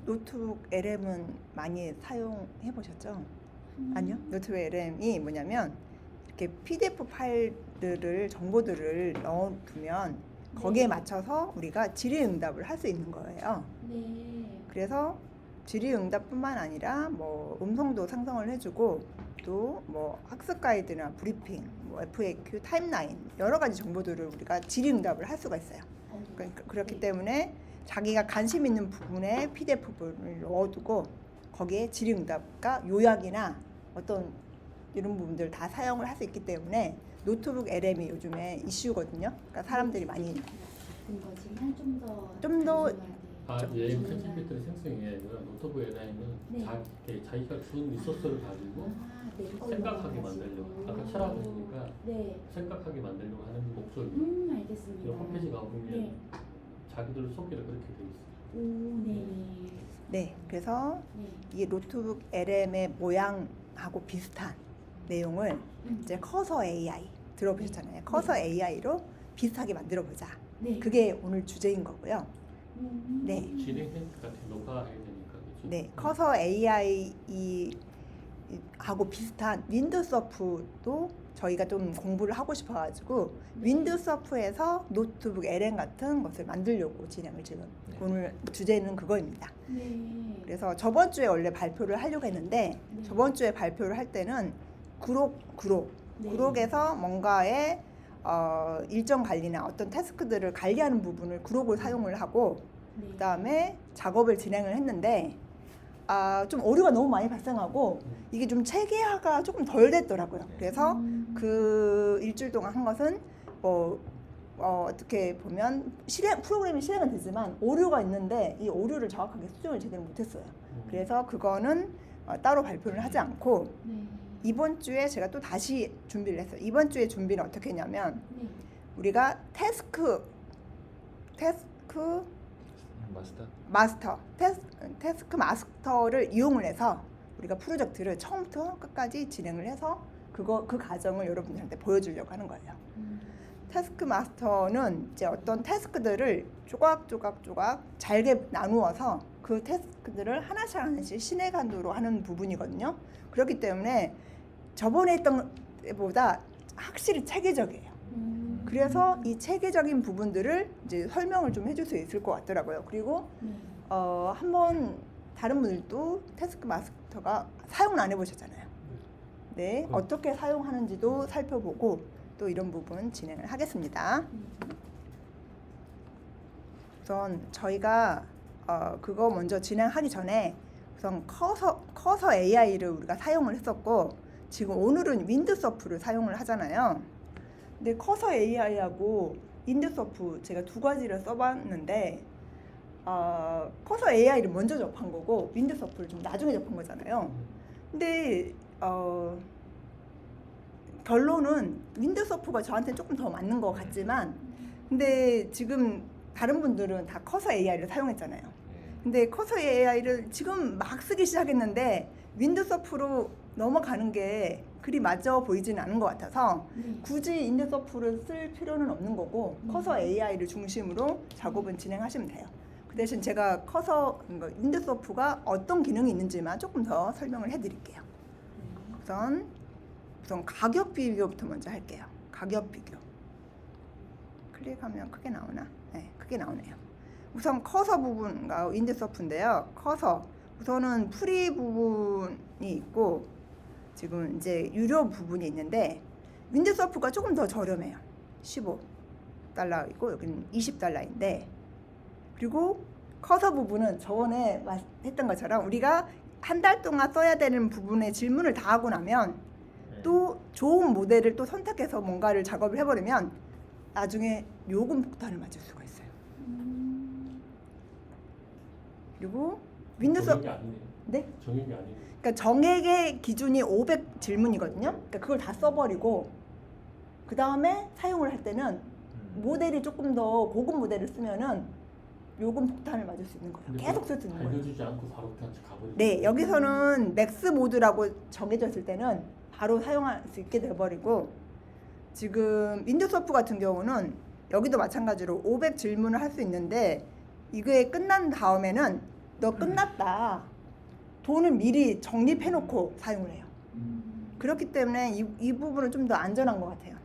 노트북 LM은 많이 사용해 보셨죠? 아니요. 노트북 LM이 뭐냐면 이렇게 PDF 파일들을 정보들을 넣어두면 거기에 맞춰서 우리가 질의응답을 할 수 있는 거예요. 네. 그래서 질의응답뿐만 아니라 뭐 음성도 상성을 해주고 또 뭐 학습 가이드나 브리핑, 뭐 FAQ, 타임라인 여러 가지 정보들을 우리가 질의응답을 할 수가 있어요. 그렇기 때문에 자기가 관심 있는 부분에 PDF 부분을 넣어두고 거기에 질의응답과 요약이나 어떤 이런 부분들 다 사용을 할 수 있기 때문에 노트북 LM이 요즘에 이슈거든요. 그러니까 사람들이 많이 같은 거지만 좀더 얘 챗GPT를 생성해 노트북 LM은 네. 자기가 준 리소스를 가지고 생각하게 만들려고 아까 철학이니까 네. 생각하게 만들려고 하는 목적이에요. 알겠습니다. 이 홈페이지 가보면 네. 자기들 소개를 그렇게 돼 있어요. 오, 네. 네, 그래서 네. 이 노트북 LM의 모양하고 비슷한 내용을 이제 커서 AI 들어보셨잖아요. 커서 AI로 비슷하게 만들어보자. 네. 그게 오늘 주제인 거고요. 네. 진행 힌트 같은 녹화해야 되니까. 그치? 네, 커서 AI 하고 비슷한 윈도서프도 저희가 좀 공부를 하고 싶어가지고 윈도서프에서 노트북 LM 같은 것을 만들려고 진행을 지금 오늘 주제는 그거입니다. 네. 그래서 저번 주에 원래 발표를 하려고 했는데 네. 저번 주에 발표를 할 때는 네. 그록에서 뭔가의 일정 관리나 어떤 태스크들을 관리하는 부분을 그록을 사용을 하고 네. 그 다음에 작업을 진행을 했는데 좀 오류가 너무 많이 발생하고 이게 좀 체계화가 조금 덜 됐더라고요. 그래서 그 일주일 동안 한 것은 어떻게 보면 프로그램이 실행은 되지만 오류가 있는데 이 오류를 정확하게 수정을 제대로 못했어요. 그래서 그거는 따로 발표를 하지 않고 네. 이번 주에 제가 또 다시 준비를 했어요. 이번 주에 준비는 어떻게 했냐면 네. 우리가 태스크 태스크 마스터를 이용을 해서 우리가 프로젝트를 처음부터 끝까지 진행을 해서 그 과정을 여러분들한테 보여주려고 하는 거예요. 태스크 마스터는 이제 어떤 태스크들을 조각 잘게 나누어서 그 태스크들을 하나씩 시내간도로 하는 부분이거든요. 그렇기 때문에 저번에 했던 때보다 확실히 체계적이에요. 그래서 이 체계적인 부분들을 이제 설명을 좀 해줄 수 있을 것 같더라고요. 그리고 한번 다른 분들도 태스크 마스터가 사용을 안 해보셨잖아요. 네, 어떻게 사용하는지도 살펴보고 또 이런 부분 진행을 하겠습니다. 우선 저희가 그거 먼저 진행하기 전에 우선 커서 AI를 우리가 사용을 했었고 지금 오늘은 윈도서프를 사용을 하잖아요. 근데 커서 AI하고 윈도서프 제가 두 가지를 써봤는데 커서 AI를 먼저 접한 거고 윈도서프를 좀 나중에 접한 거잖아요. 근데 결론은 윈도서프가 저한테 조금 더 맞는 것 같지만 근데 지금 다른 분들은 다 커서 AI를 사용했잖아요. 근데 커서 AI를 지금 막 쓰기 시작했는데 윈도서프로 넘어가는 게 그리 맞아 보이지는 않은 것 같아서 굳이 윈도서프를 쓸 필요는 없는 거고 커서 AI를 중심으로 작업은 진행하시면 돼요. 그 대신 제가 윈도서프가 어떤 기능이 있는지만 조금 더 설명을 해드릴게요. 우선 가격 비교부터 먼저 할게요. 가격 비교. 클릭하면 크게 나오나? 네, 크게 나오네요. 우선 커서 부분과 윈도서프인데요. 커서 우선은 프리 부분이 있고 지금 이제 유료 부분이 있는데 윈도서프가 조금 더 저렴해요. 15달러이고 여기는 20달러인데 그리고 커서 부분은 저번에 했던 것처럼 우리가 한 달 동안 써야 되는 부분에 질문을 다 하고 나면 또 좋은 모델을 또 선택해서 뭔가를 작업을 해버리면 나중에 요금 폭탄을 맞을 수가 있어요. 그리고 정액이 아니네요. 네? 정액이 아니네요. 그러니까 정액의 기준이 500 질문이거든요. 그러니까 그걸 다 써버리고 그 다음에 사용을 할 때는 모델이 조금 더 고급 모델을 쓰면은 요금 폭탄을 맞을 수 있는 거예요. 계속 쓸 수 있는 거예요. 알려주지 않고 바로 그냥 가버리고. 네, 여기서는 맥스 모드라고 정해졌을 때는 바로 사용할 수 있게 돼버리고 지금 윈도서프 같은 경우는 여기도 마찬가지로 500 질문을 할 수 있는데 이게 끝난 다음에는 너 끝났다. 돈을 미리 적립해놓고 사용을 해요. 그렇기 때문에 이 부분은 좀 더 안전한 것 같아요.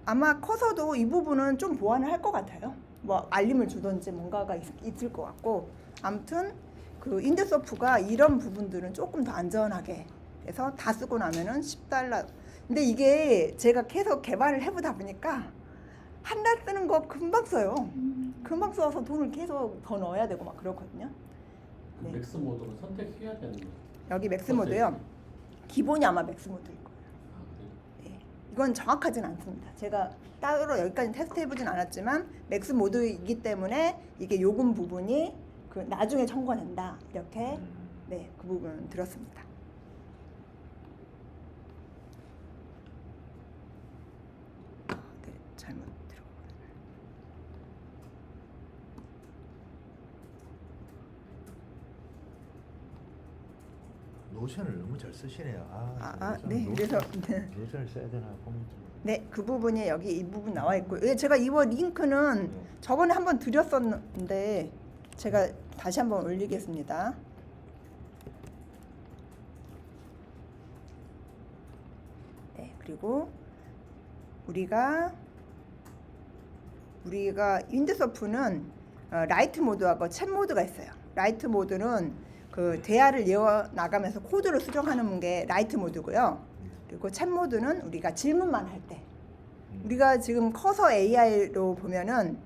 아마 커서도 이 부분은 좀 보완을 할 것 같아요. 뭐 알림을 주든지 뭔가가 있을 것 같고, 아무튼 그 인드소프가 이런 부분들은 조금 더 안전하게 해서 다 쓰고 나면은 $10. 근데 이게 제가 계속 개발을 해보다 보니까 한 달 쓰는 거 금방 써요. 금방 써서 돈을 계속 더 넣어야 되고 막 그렇거든요. 그 네. 맥스 모드를 선택해야 되는 거예요. 여기 맥스 모드요. 기본이 아마 맥스 모드일 거예요. 아, 그래요? 네. 이건 정확하진 않습니다. 제가 따로 여기까지 테스트 해보진 않았지만 맥스 모드이기 때문에 이게 요금 부분이 그 나중에 청구된다 이렇게 네, 그 부분은 들었습니다. 네, 잘못 들어보네. 노션을 너무 잘 쓰시네요. 네, 그래서 노션을 써야 되나 고민 좀. 네, 그 부분이 여기 이 부분 나와 있고, 예, 제가 이거 링크는 저번에 한번 드렸었는데 제가 다시 한번 올리겠습니다. 네, 그리고 우리가 윈드서프는 라이트 모드하고 챗 모드가 있어요. 라이트 모드는 그 대화를 이어 나가면서 코드를 수정하는 게 라이트 모드고요. 그리고 챗 모드는 우리가 질문만 할 때, 우리가 지금 커서 AI로 보면은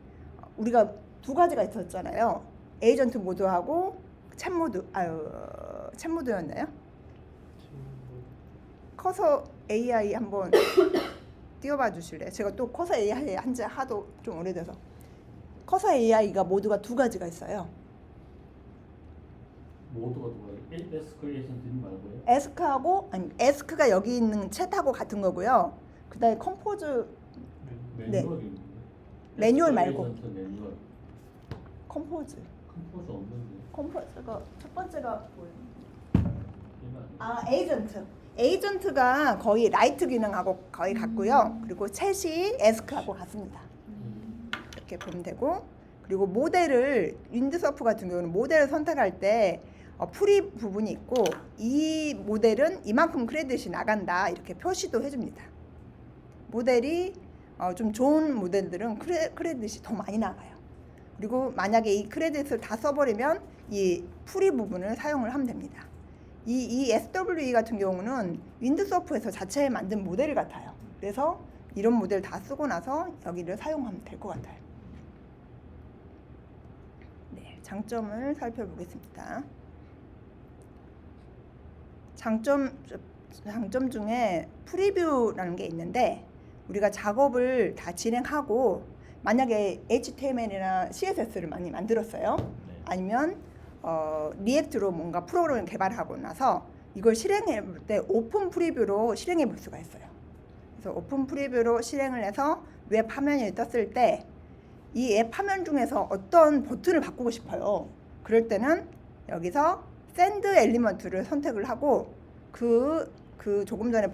우리가 두 가지가 있었잖아요. 에이전트 모드하고 챗 모드, 챗 모드였나요? 커서 AI 한번 띄워봐 주실래요? 제가 또 커서 AI 한지 하도 좀 오래돼서. 커서 AI가 모드가 두 가지가 있어요. 모드가 누가 에스컬레이션 말고요? 에스크하고, 아니 에스크가 여기 있는 챗하고 같은 거고요. 그다음에 컴포즈 네. 매뉴얼이 있는데. 매뉴얼 말고. 에스컬레이션 매뉴얼. 컴포즈 없는데. 컴포즈가 첫 번째가 뭐예요? 이거 아니에요? 에이전트가 거의 라이트 기능하고 거의 같고요. 그리고 챗이 에스크하고 같습니다. 이렇게 보면 되고, 그리고 모델을 윈드서프 같은 경우는 모델을 선택할 때 프리 부분이 있고, 이 모델은 이만큼 크레딧이 나간다 이렇게 표시도 해줍니다. 모델이 좀 좋은 모델들은 크레딧이 더 많이 나가요. 그리고 만약에 이 크레딧을 다 써버리면 이 프리 부분을 사용을 하면 됩니다. 이 SWE 같은 경우는 윈드서프에서 자체에 만든 모델 같아요. 그래서 이런 모델 다 쓰고 나서 여기를 사용하면 될 것 같아요. 네, 장점을 살펴보겠습니다. 장점 중에 프리뷰라는 게 있는데, 우리가 작업을 다 진행하고 만약에 HTML이나 CSS를 많이 만들었어요. 아니면 리액트로 뭔가 프로그램을 개발하고 나서 이걸 실행해 볼 때 오픈 프리뷰로 실행해 볼 수가 있어요. 그래서 오픈 프리뷰로 실행을 해서 웹 화면이 떴을 때 이 앱 화면 중에서 어떤 버튼을 바꾸고 싶어요. 그럴 때는 여기서 샌드 엘리먼트를 선택을 하고 그 조금 전에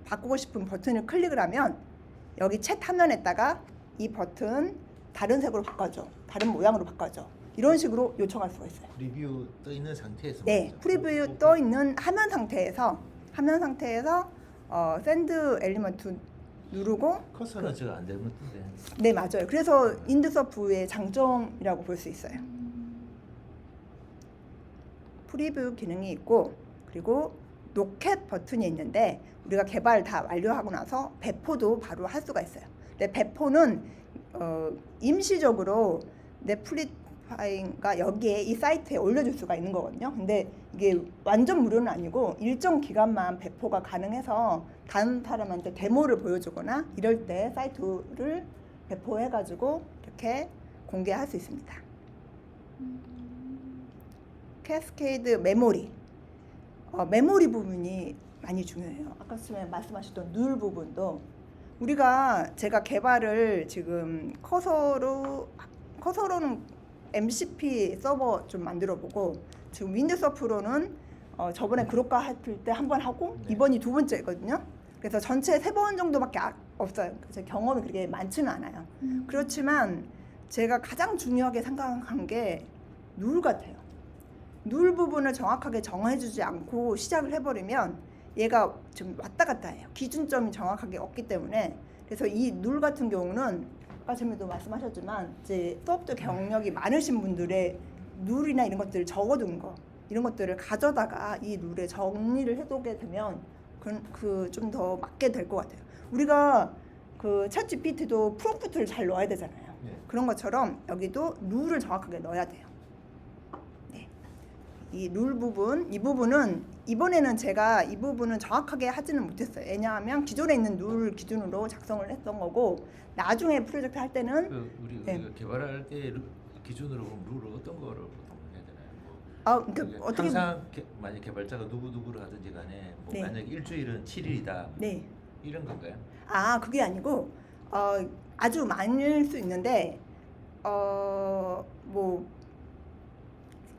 바꾸고 싶은 버튼을 클릭을 하면 여기 챗 화면에다가 이 버튼 다른 색으로 바꿔줘, 다른 모양으로 바꿔줘, 이런 식으로 요청할 수가 있어요. 프리뷰 떠 있는 상태에서. 네, 프리뷰 떠 있는 화면 상태에서 샌드 엘리먼트 누르고. 커서는 제가 안 되는 건데. 네, 맞아요. 그래서 인드서프의 장점이라고 볼 수 있어요. 프리뷰 기능이 있고, 그리고 로켓 버튼이 있는데 우리가 개발 다 완료하고 나서 배포도 바로 할 수가 있어요. 근데 배포는 임시적으로 넷플릭파인가 여기에 이 사이트에 올려줄 수가 있는 거거든요. 근데 이게 완전 무료는 아니고 일정 기간만 배포가 가능해서 다른 사람한테 데모를 보여주거나 이럴 때 사이트를 배포해가지고 이렇게 공개할 수 있습니다. 캐스케이드 메모리. 메모리 부분이 많이 중요해요. 아까 처음에 말씀하셨던 누를 부분도 제가 개발을 지금 커서로는 MCP 서버 좀 만들어보고, 지금 윈드서프로는 저번에 그룹화 했을 때 한 번 하고 이번이 두 번째거든요. 그래서 전체 3번 정도밖에 없어요. 제 경험이 그렇게 많지는 않아요. 그렇지만 제가 가장 중요하게 생각한 게 룰 같아요. 눌 부분을 정확하게 정해주지 않고 시작을 해버리면 얘가 좀 왔다 갔다 해요. 기준점이 정확하게 없기 때문에. 그래서 이 눌 같은 경우는 아까 전에도 말씀하셨지만 이제 수업도 경력이 많으신 분들의 눌이나 이런 것들을 적어둔 거 이런 것들을 가져다가 이 룰에 정리를 해두게 되면 그 좀 더 맞게 될 것 같아요. 우리가 그 챗 GPT도 프롬프트를 잘 넣어야 되잖아요. 네. 그런 것처럼 여기도 룰을 정확하게 넣어야 돼요. 네. 이 룰 부분, 이 부분은 이번에는 제가 이 부분은 정확하게 하지는 못했어요. 왜냐하면 기존에 있는 룰 기준으로 작성을 했던 거고 나중에 프로젝트 할 때는 우리가 네. 개발할 때 기준으로 보면 룰을 어떤 거를 보통 해야 되나요? 그러니까 어떻게 항상 만약 개발자가 누구를 하든지 간에 뭐 네. 만약 일주일은 7일이다 네. 이런 건가요? 그게 아니고 아주 많을 수 있는데 뭐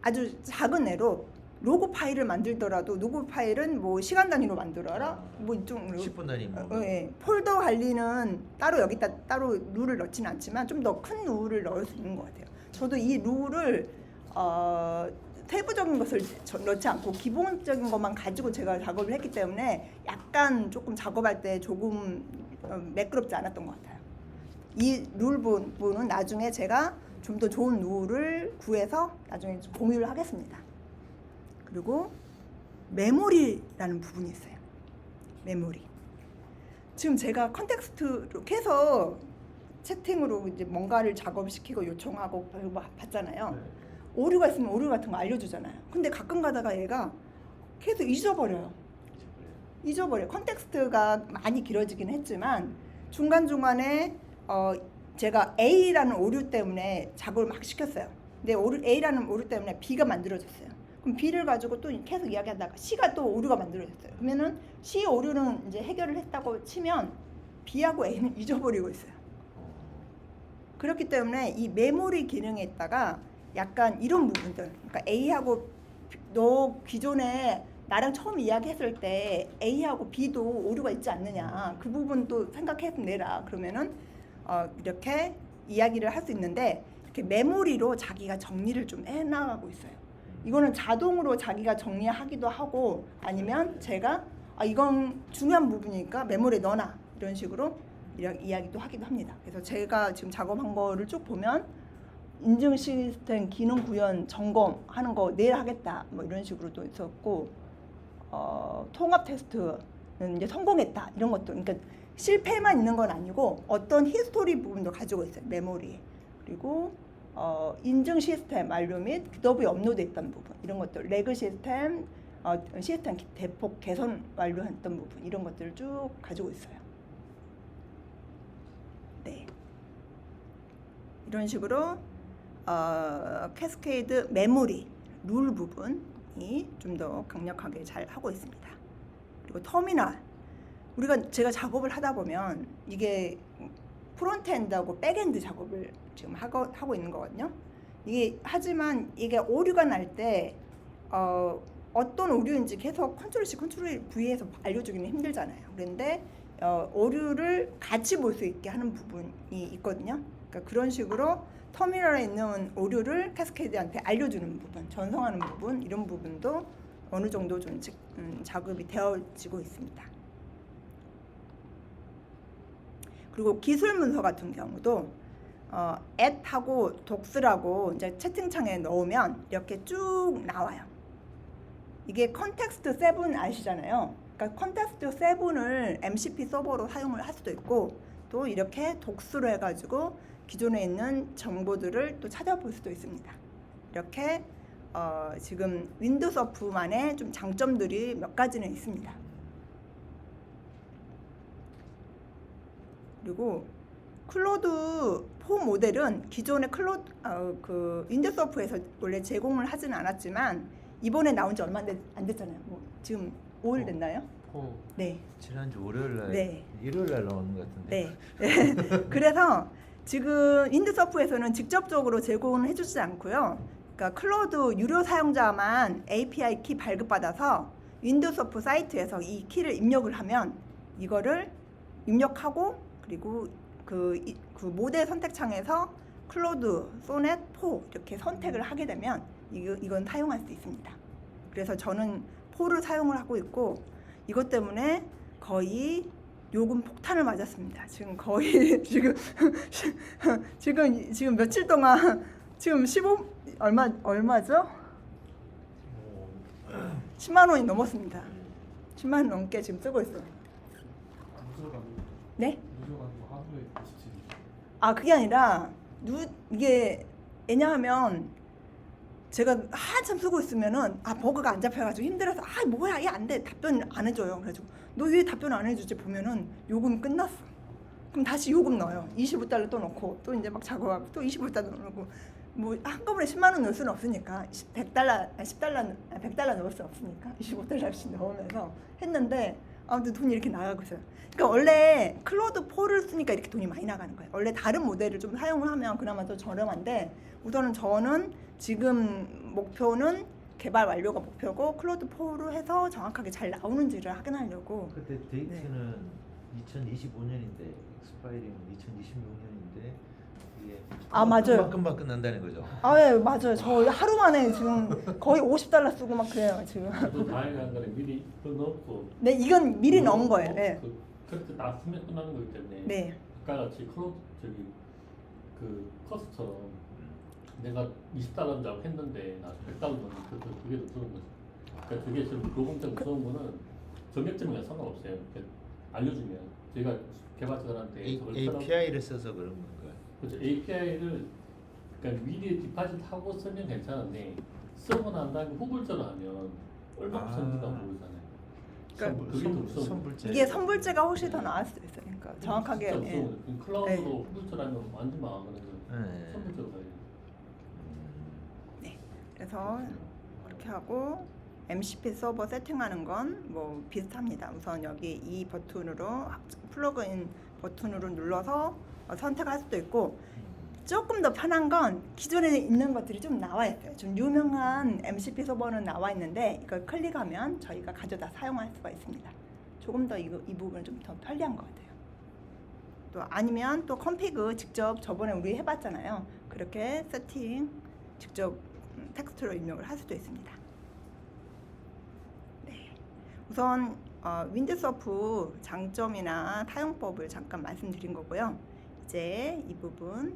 아주 작은 애로 로고 파일을 만들더라도 로고 파일은 뭐 시간 단위로 만들어라 뭐 이쪽으로 10분 단위 뭐 예. 폴더 관리는 따로 여기다 따로 룰을 넣지는 않지만 좀 더 큰 룰을 넣을 수 있는 것 같아요. 저도 이 룰을 세부적인 것을 넣지 않고 기본적인 것만 가지고 제가 작업을 했기 때문에 약간 조금 작업할 때 조금 매끄럽지 않았던 것 같아요. 이 룰 부분은 나중에 제가 좀 더 좋은 룰을 구해서 나중에 공유를 하겠습니다. 그리고 메모리라는 부분이 있어요. 메모리. 지금 제가 컨텍스트로 해서 채팅으로 이제 뭔가를 작업시키고 요청하고 받잖아요. 네. 오류 있으면 오류 같은 거 알려주잖아요. 근데 가끔 가다가 얘가 계속 잊어버려요. 컨텍스트가 많이 길어지긴 했지만 중간중간에 제가 A라는 오류 때문에 작업을 막 시켰어요. 근데 A라는 오류 때문에 B가 만들어졌어요. 그럼 B를 가지고 또 계속 이야기하다가 C가 또 오류가 만들어졌어요. 그러면은 C 오류는 이제 해결을 했다고 치면 B하고 A는 잊어버리고 있어요. 그렇기 때문에 이 메모리 기능에 있다가 약간 이런 부분들, 그러니까 A하고 너 기존에 나랑 처음 이야기했을 때 A하고 B도 오류가 있지 않느냐, 그 부분도 생각해내라. 그러면은 이렇게 이야기를 할 수 있는데 이렇게 메모리로 자기가 정리를 좀 해나가고 있어요. 이거는 자동으로 자기가 정리하기도 하고 아니면 제가 이건 중요한 부분이니까 메모리에 넣어놔 이런 식으로 이야기도 하기도 합니다. 그래서 제가 지금 작업한 거를 쭉 보면 인증 시스템 기능 구현 점검하는 거 내일 하겠다 뭐 이런 식으로도 있었고 통합 테스트는 이제 성공했다 이런 것도, 그러니까 실패만 있는 건 아니고 어떤 히스토리 부분도 가지고 있어요. 메모리. 그리고 인증 시스템 완료 및 GitHub에 업로드했던 부분 이런 것들, 레그 시스템 시스템 대폭 개선 완료했던 부분 이런 것들을 쭉 가지고 있어요. 네. 이런 식으로 캐스케이드 메모리 룰 부분이 좀 더 강력하게 잘 하고 있습니다. 그리고 터미널, 제가 작업을 하다 보면 이게 프론트엔드하고 백엔드 작업을 지금 하고 있는 거거든요. 하지만 이게 오류가 날 때 어떤 오류인지 계속 컨트롤 C, 컨트롤 V에서 알려주기는 힘들잖아요. 그런데 오류를 같이 볼 수 있게 하는 부분이 있거든요. 그러니까 그런 식으로 터미널에 있는 오류를 캐스케이드한테 알려주는 부분, 전송하는 부분 이런 부분도 어느 정도 좀 작업이 되어지고 있습니다. 그리고 기술 문서 같은 경우도 @하고 docs라고 이제 채팅창에 넣으면 이렇게 쭉 나와요. 이게 컨텍스트 7 아시잖아요. 그러니까 컨텍스트 7을 MCP 서버로 사용을 할 수도 있고 또 이렇게 docs로 해가지고 기존에 있는 정보들을 또 찾아볼 수도 있습니다. 이렇게 지금 윈도우스 오프만의 좀 장점들이 몇 가지는 있습니다. 그리고 클로드 4 모델은 기존의 윈도우스 오프에서 원래 제공을 하지는 않았지만 이번에 나온 지 얼마 안 됐잖아요. 뭐 지금 5일 됐나요? 네. 지난주 월요일 날, 네. 일요일 날 나오는 것 같은데. 네. 그래서 지금 윈도우스 오프에서는 직접적으로 제공을 해주지 않고요. 그러니까 클로드 유료 사용자만 API 키 발급받아서 윈도우스 오프 사이트에서 이 키를 입력을 하면 이거를 입력하고 그리고 그 모델 선택창에서 클로드, 소넷, 4 이렇게 선택을 하게 되면 이건 사용할 수 있습니다. 그래서 저는 포를 사용을 하고 있고 이것 때문에 거의 요금 폭탄을 맞았습니다. 지금 거의 지금 며칠 동안 지금 15얼마죠? 10만 원이 넘었습니다. 10만 원 넘게 지금 쓰고 있어요. 네? 아 그게 아니라 이게 왜냐하면 제가 한참 쓰고 있으면은 버그가 안 잡혀가지고 힘들어서 뭐야 이게 안 돼 답변 안 해줘요. 그래가지고 너 왜 답변 안 해주지 보면은 요금 끝났어. 그럼 다시 요금 넣어요. 25달러 또 넣고 또 이제 막 작업하고 또 25달러 넣고 뭐 한꺼번에 10만 원 넣을 수는 없으니까 100달러 넣을 수 없으니까 25달러씩 넣으면서 했는데 아무튼 돈이 이렇게 나가고 있어요. 그러니까 원래 클로드 4를 쓰니까 이렇게 돈이 많이 나가는 거예요. 원래 다른 모델을 좀 사용을 하면 그나마 더 저렴한데 우선은 저는 지금 목표는 개발 완료가 목표고 클로드 4로 해서 정확하게 잘 나오는지를 확인하려고. 그때 데이트는 2025년인데 익스파이링은 2026년인데 이게 맞아요. 금방 끝난다는 거죠. 예, 맞아요. 저 하루 만에 지금 거의 50달러 쓰고 막 그래요 지금. 또 다행한 거는 미리 그거 넣고. 네, 이건 미리 넣은 거예요. 네. 그렇게 났으면 끝나는 거기 때문에. 네. 아까 같이 그 커스처럼 내가 20달러 잡 했는데 나 100달러 넣는데 그게 더 무서운 거죠. 그러니까 그게 지금 요금제 무서운 거는 점액점이랑 상관없어요. 알려주면 저희가 개발자들한테 API를 써서 그런 건가요? 그렇죠. API를 그러니까 미리 디파짓하고 쓰면 괜찮은데 쓰고 난 다음에 후불제로 하면 얼마큼 썼는지가 모르잖아요. 그게 더 무서운 선불제. 이게 선불제가 훨씬 더 나을 수도 있어요. 그러니까 정확하게. 진짜 무서운 거예요. 클라우드로 네. 후불제라면 완전 망하거든요. 네. 선불제로 가야 돼요. 그래서 그렇게 하고 MCP 서버 세팅하는 건 뭐 비슷합니다. 우선 여기 이 버튼으로 플러그인 버튼으로 눌러서 선택할 수도 있고 조금 더 편한 건 기존에 있는 것들이 좀 나와 있어요. 좀 유명한 MCP 서버는 나와 있는데 이걸 클릭하면 저희가 가져다 사용할 수가 있습니다. 조금 더 이 부분은 좀 더 편리한 것 같아요. 또 아니면 또 컴피그 직접 저번에 우리 해봤잖아요. 그렇게 세팅 직접 텍스트로 입력을 할 수도 있습니다. 네. 우선 윈드서프 장점이나 사용법을 잠깐 말씀드린 거고요. 이제 이 부분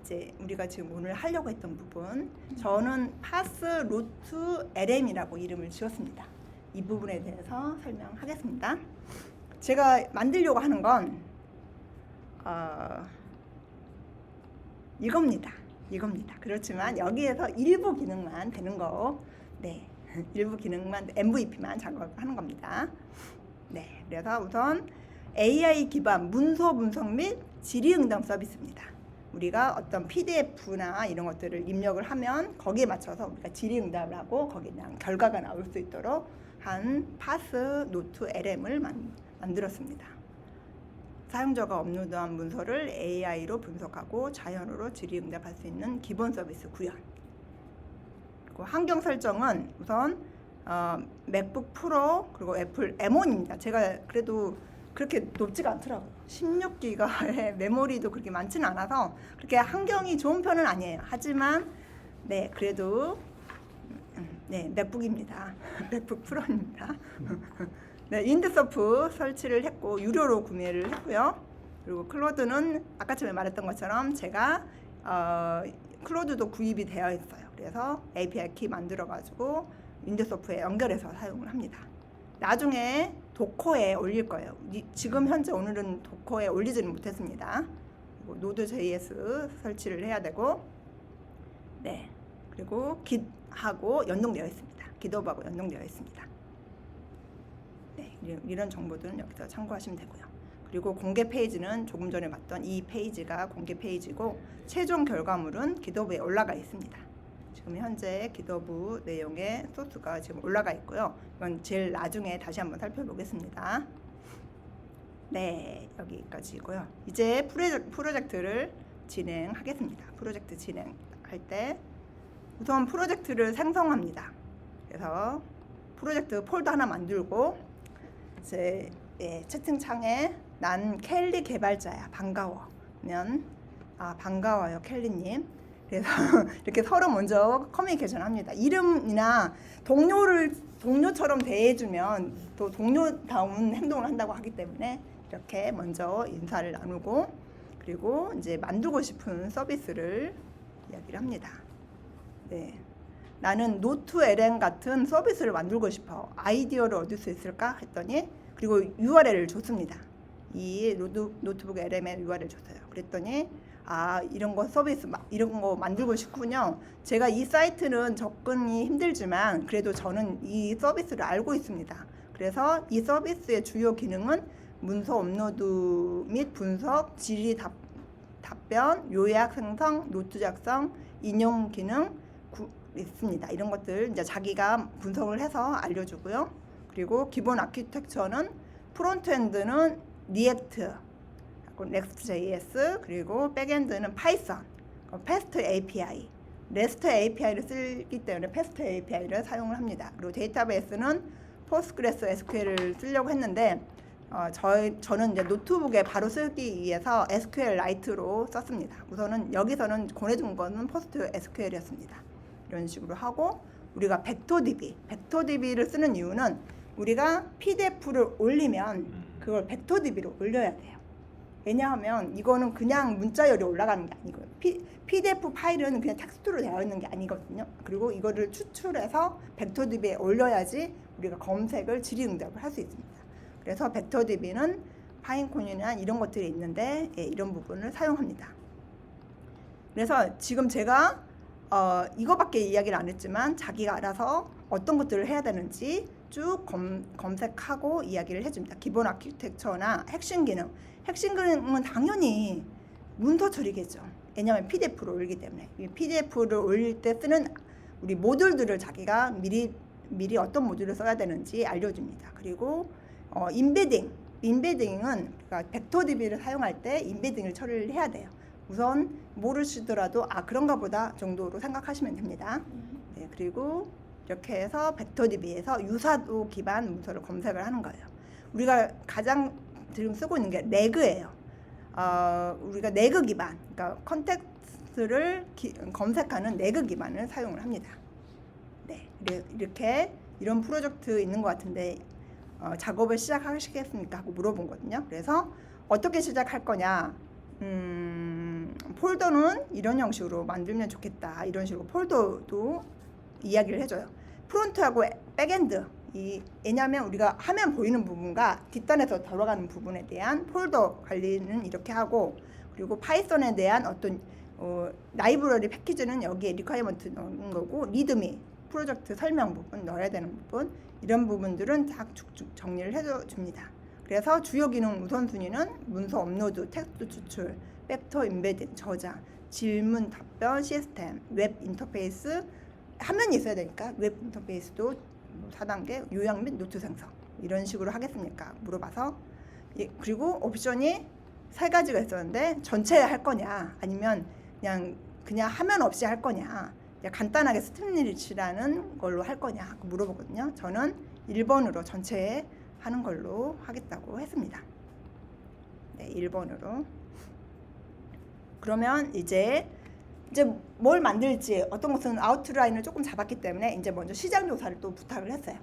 이제 우리가 지금 오늘 하려고 했던 부분 저는 파스 루트 LM이라고 이름을 지었습니다. 이 부분에 대해서 설명하겠습니다. 제가 만들려고 하는 건 이겁니다. 그렇지만 여기에서 일부 기능만 되는 거, 네, 일부 기능만 MVP만 작업하는 겁니다. 네, 그래서 우선 AI 기반 문서 분석 및 질의응답 서비스입니다. 우리가 어떤 PDF나 이런 것들을 입력을 하면 거기에 맞춰서 우리가 질의응답을 하고 거기에 대한 결과가 나올 수 있도록 한 파스 노트 LM을 만들었습니다. 사용자가 업로드한 문서를 AI로 분석하고 자연어로 질의응답할 수 있는 기본 서비스 구현. 그리고 환경 설정은 우선 맥북 프로 그리고 애플 M1입니다. 제가 그래도 그렇게 높지가 않더라고요. 16기가의 메모리도 그렇게 많지는 않아서 그렇게 환경이 좋은 편은 아니에요. 하지만 네 그래도 네 맥북입니다. 맥북 프로입니다. 네, 윈드서프 설치를 했고 유료로 구매를 했고요. 그리고 클로드는 아까 전에 말했던 것처럼 제가 클로드도 구입이 되어 있어요. 그래서 API 키 만들어 가지고 윈드서프에 연결해서 사용을 합니다. 나중에 도커에 올릴 거예요. 지금 현재 오늘은 도커에 올리지는 못했습니다. 그리고 노드.js 설치를 해야 되고, 네 그리고 Git하고 연동되어 있습니다. GitHub하고 연동되어 있습니다. 네, 이런 정보들은 여기서 참고하시면 되고요. 그리고 공개 페이지는 조금 전에 봤던 이 페이지가 공개 페이지고 최종 결과물은 GitHub에 올라가 있습니다. 지금 현재 GitHub 내용의 소스가 지금 올라가 있고요. 이건 제일 나중에 다시 한번 살펴보겠습니다. 네, 여기까지고요. 이제 프로젝트를 진행하겠습니다. 프로젝트 진행할 때 우선 프로젝트를 생성합니다. 그래서 프로젝트 폴더 하나 만들고 이제 채팅창에 난 켈리 개발자야 반가워 면 반가워요 켈리님. 그래서 이렇게 서로 먼저 커뮤니케이션을 합니다. 이름이나 동료처럼 대해주면 또 동료다운 행동을 한다고 하기 때문에 이렇게 먼저 인사를 나누고 그리고 이제 만들고 싶은 서비스를 이야기를 합니다. 네. 나는 노트-LM 같은 서비스를 만들고 싶어. 아이디어를 얻을 수 있을까? 했더니 그리고 URL을 줬습니다. 이 노트북 LM에 URL 줬어요. 그랬더니 이런 거 서비스 이런 거 만들고 싶군요. 제가 이 사이트는 접근이 힘들지만 그래도 저는 이 서비스를 알고 있습니다. 그래서 이 서비스의 주요 기능은 문서 업로드 및 분석, 질의 답변, 요약 생성, 노트 작성, 인용 기능 있습니다. 이런 것들 이제 자기가 분석을 해서 알려주고요. 그리고 기본 아키텍처는 프론트엔드는 리액트, 넥스트.js, 그리고 백엔드는 파이썬, 패스트 API, REST API를 쓰기 때문에 패스트 API를 사용을 합니다. 그리고 데이터베이스는 포스트그레스 SQL을 쓰려고 했는데 저는 이제 노트북에 바로 쓰기 위해서 SQLite로 썼습니다. 우선은 여기서는 권해준 거는 포스트 SQL이었습니다. 이런 식으로 하고 우리가 벡터DB를 쓰는 이유는 우리가 PDF를 올리면 그걸 벡터DB로 올려야 돼요. 왜냐하면 이거는 그냥 문자열이 올라가는 게 아니고요. PDF 파일은 그냥 텍스트로 되어 있는 게 아니거든요. 그리고 이거를 추출해서 벡터DB에 올려야지 우리가 검색을 질의응답을 할 수 있습니다. 그래서 벡터DB는 파인콘이나 이런 것들이 있는데 이런 부분을 사용합니다. 그래서 지금 제가 이거밖에 이야기를 안 했지만 자기가 알아서 어떤 것들을 해야 되는지 쭉 검색하고 이야기를 해줍니다. 기본 아키텍처나 핵심 기능은 당연히 문서 처리겠죠. 왜냐하면 PDF를 올리기 때문에 PDF를 올릴 때 쓰는 우리 모듈들을 자기가 미리 어떤 모듈을 써야 되는지 알려줍니다. 그리고 인베딩은 그러니까 벡터DB를 사용할 때 인베딩을 처리를 해야 돼요. 우선 모르시더라도 그런가 보다 정도로 생각하시면 됩니다. 네, 그리고 이렇게 해서 벡터DB에서 유사도 기반 문서를 검색을 하는 거예요. 우리가 가장 지금 쓰고 있는 게 레그예요. 우리가 레그 기반, 그러니까 컨텍스트를 검색하는 레그 기반을 사용을 합니다. 네, 이렇게 이런 프로젝트 있는 것 같은데 작업을 시작하시겠습니까? 하고 물어본 거거든요. 그래서 어떻게 시작할 거냐? 폴더는 이런 형식으로 만들면 좋겠다. 이런 식으로 폴더도 이야기를 해줘요. 프론트하고 백엔드, 왜냐하면 우리가 화면 보이는 부분과 뒷단에서 들어가는 부분에 대한 폴더 관리는 이렇게 하고, 그리고 파이썬에 대한 어떤 라이브러리 패키지는 여기에 리퀘어먼트 넣는 거고, 리드미 프로젝트 설명 부분 넣어야 되는 부분, 이런 부분들은 다 쭉쭉 정리를 해줍니다. 그래서 주요 기능 우선순위는 문서 업로드, 텍스트 추출, 팩터 인베딩, 저장, 질문 답변 시스템, 웹 인터페이스, 화면이 있어야 되니까 웹 인터페이스도 4단계, 요약 및 노트 생성, 이런 식으로 하겠습니까? 물어봐서. 그리고 옵션이 3가지가 있었는데 전체 할 거냐, 아니면 그냥 화면 없이 할 거냐, 간단하게 스트릿리치라는 걸로 할 거냐 물어보거든요. 저는 1번으로 전체 하는 걸로 하겠다고 했습니다. 네, 1번으로. 그러면 이제 뭘 만들지, 어떤 것은 아웃라인을 조금 잡았기 때문에 이제 먼저 시장 조사를 또 부탁을 했어요.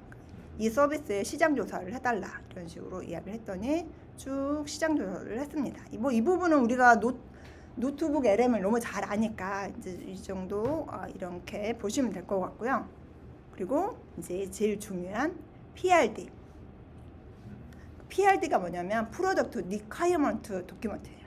이 서비스의 시장 조사를 해달라, 이런 식으로 이야기를 했더니 쭉 시장 조사를 했습니다. 이 부분은 우리가 노트북 LM을 너무 잘 아니까 이제 이 정도 이렇게 보시면 될 것 같고요. 그리고 이제 제일 중요한 PRD가 뭐냐면 프로덕트 리콰이어먼트 도큐먼트예요.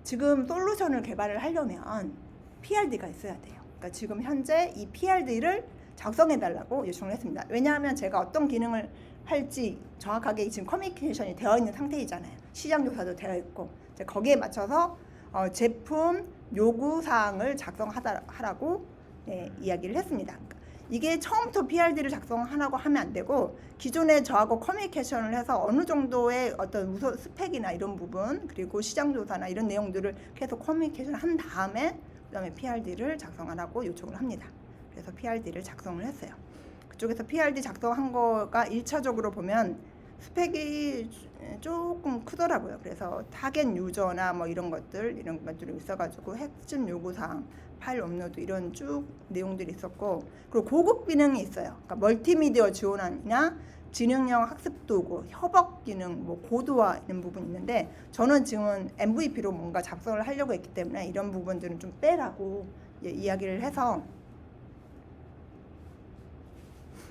지금 솔루션을 개발을 하려면 PRD가 있어야 돼요. 그러니까 지금 현재 이 PRD를 작성해달라고 요청을 했습니다. 왜냐하면 제가 어떤 기능을 할지 정확하게 지금 커뮤니케이션이 되어 있는 상태이잖아요. 시장 조사도 되어 있고, 거기에 맞춰서 제품 요구사항을 작성하라고 이야기를 했습니다. 이게 처음부터 PRD를 작성하라고 하면 안 되고, 기존에 저하고 커뮤니케이션을 해서 어느 정도의 어떤 스펙이나 이런 부분, 그리고 시장조사나 이런 내용들을 계속 커뮤니케이션을 한 다음에 그다음에 PRD를 작성하라고 요청을 합니다. 그래서 PRD를 작성을 했어요. 그쪽에서 PRD 작성한 거가 1차적으로 보면 스펙이 조금 크더라고요. 그래서 타겟 유저나 뭐 이런 것들이 있어가지고 핵심 요구사항, 파일 업로드 이런 쭉 내용들이 있었고, 그리고 고급 기능이 있어요. 그러니까 멀티미디어 지원이나 지능형 학습 도구, 협업 기능, 뭐 고도화 이런 부분이 있는데, 저는 지금 MVP로 뭔가 작성을 하려고 했기 때문에 이런 부분들은 좀 빼라고 이야기를 해서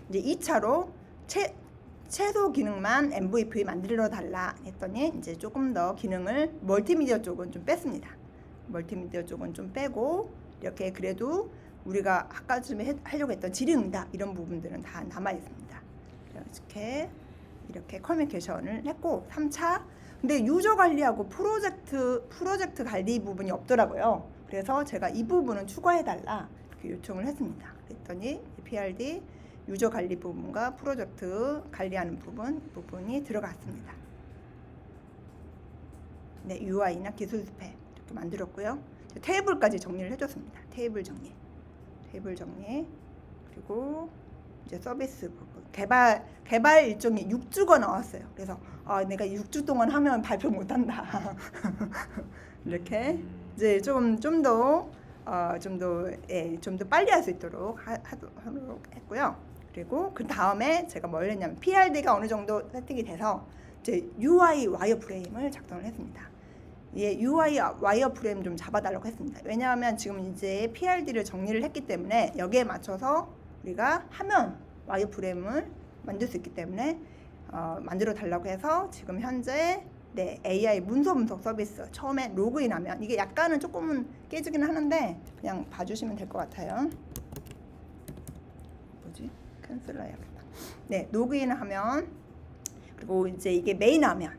이제 2차로 최소 기능만 MVP 만들어 달라 했더니 이제 조금 더 기능을 멀티미디어 쪽은 좀 뺐습니다. 멀티미디어 쪽은 좀 빼고 이렇게 그래도 우리가 아까쯤에 하려고 했던 질의응답 이런 부분들은 다 남아 있습니다. 이렇게 커뮤니케이션을 했고 3차 근데 유저 관리하고 프로젝트 관리 부분이 없더라고요. 그래서 제가 이 부분은 추가해 달라 이렇게 요청을 했습니다. 그랬더니 PRD 유저 관리 부분과 프로젝트 관리하는 부분이 들어갔습니다. 네, UI나 기술 스펙 이렇게 만들었고요. 테이블까지 정리를 해줬습니다. 테이블 정리 그리고 이제 서비스 부분 개발 일정이 6주가 나왔어요. 그래서 내가 6주 동안 하면 발표 못한다. 이렇게 이제 좀 더 빨리 할 수 있도록 하도록 했고요. 그리고 그 다음에 제가 뭘 했냐면 PRD가 어느 정도 세팅이 돼서 이제 UI 와이어프레임을 작성을 했습니다. UI 와이어프레임 좀 잡아달라고 했습니다. 왜냐하면 지금 이제 PRD를 정리를 했기 때문에 여기에 맞춰서 우리가 화면 와이어프레임을 만들 수 있기 때문에 만들어 달라고 해서 지금 현재 AI 문서 분석 서비스 처음에 로그인하면 이게 약간은 조금은 깨지긴 하는데 그냥 봐주시면 될 것 같아요. 캔슬 해야겠다. 네, 로그인하면 그리고 이제 이게 메인 화면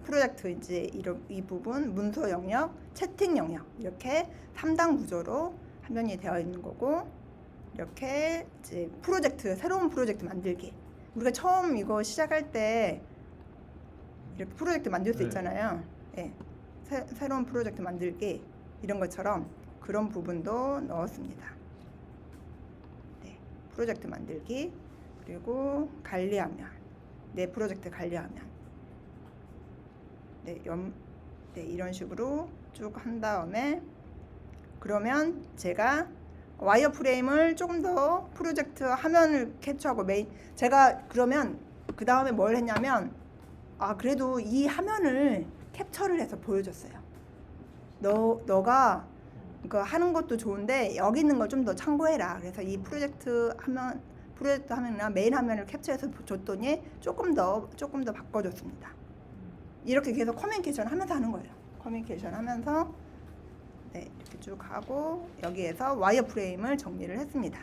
프로젝트 이제 이 부분 문서 영역, 채팅 영역 이렇게 3단 구조로 화면이 되어 있는 거고 이렇게 이제 새로운 프로젝트 만들기. 우리가 처음 이거 시작할 때 이렇게 프로젝트 만들 수 있잖아요. 네, 새로운 프로젝트 만들기 이런 것처럼 그런 부분도 넣었습니다. 프로젝트 만들기 그리고 관리하면 프로젝트 관리하면 이런 식으로 쭉 한 다음에 그러면 제가 와이어프레임을 조금 더 프로젝트 화면을 캡처하고 제가 그러면 그 다음에 뭘 했냐면 그래도 이 화면을 capture를 해서 보여줬어요. 너가 그거 하는 것도 좋은데 여기 있는 걸 좀 더 참고해라. 그래서 이 프로젝트 화면이나 메인 화면을 캡처해서 줬더니 조금 더 바꿔줬습니다. 이렇게 계속 커뮤니케이션 하면서 하는 거예요. 커뮤니케이션 하면서 이렇게 쭉 하고 여기에서 와이어프레임을 정리를 했습니다.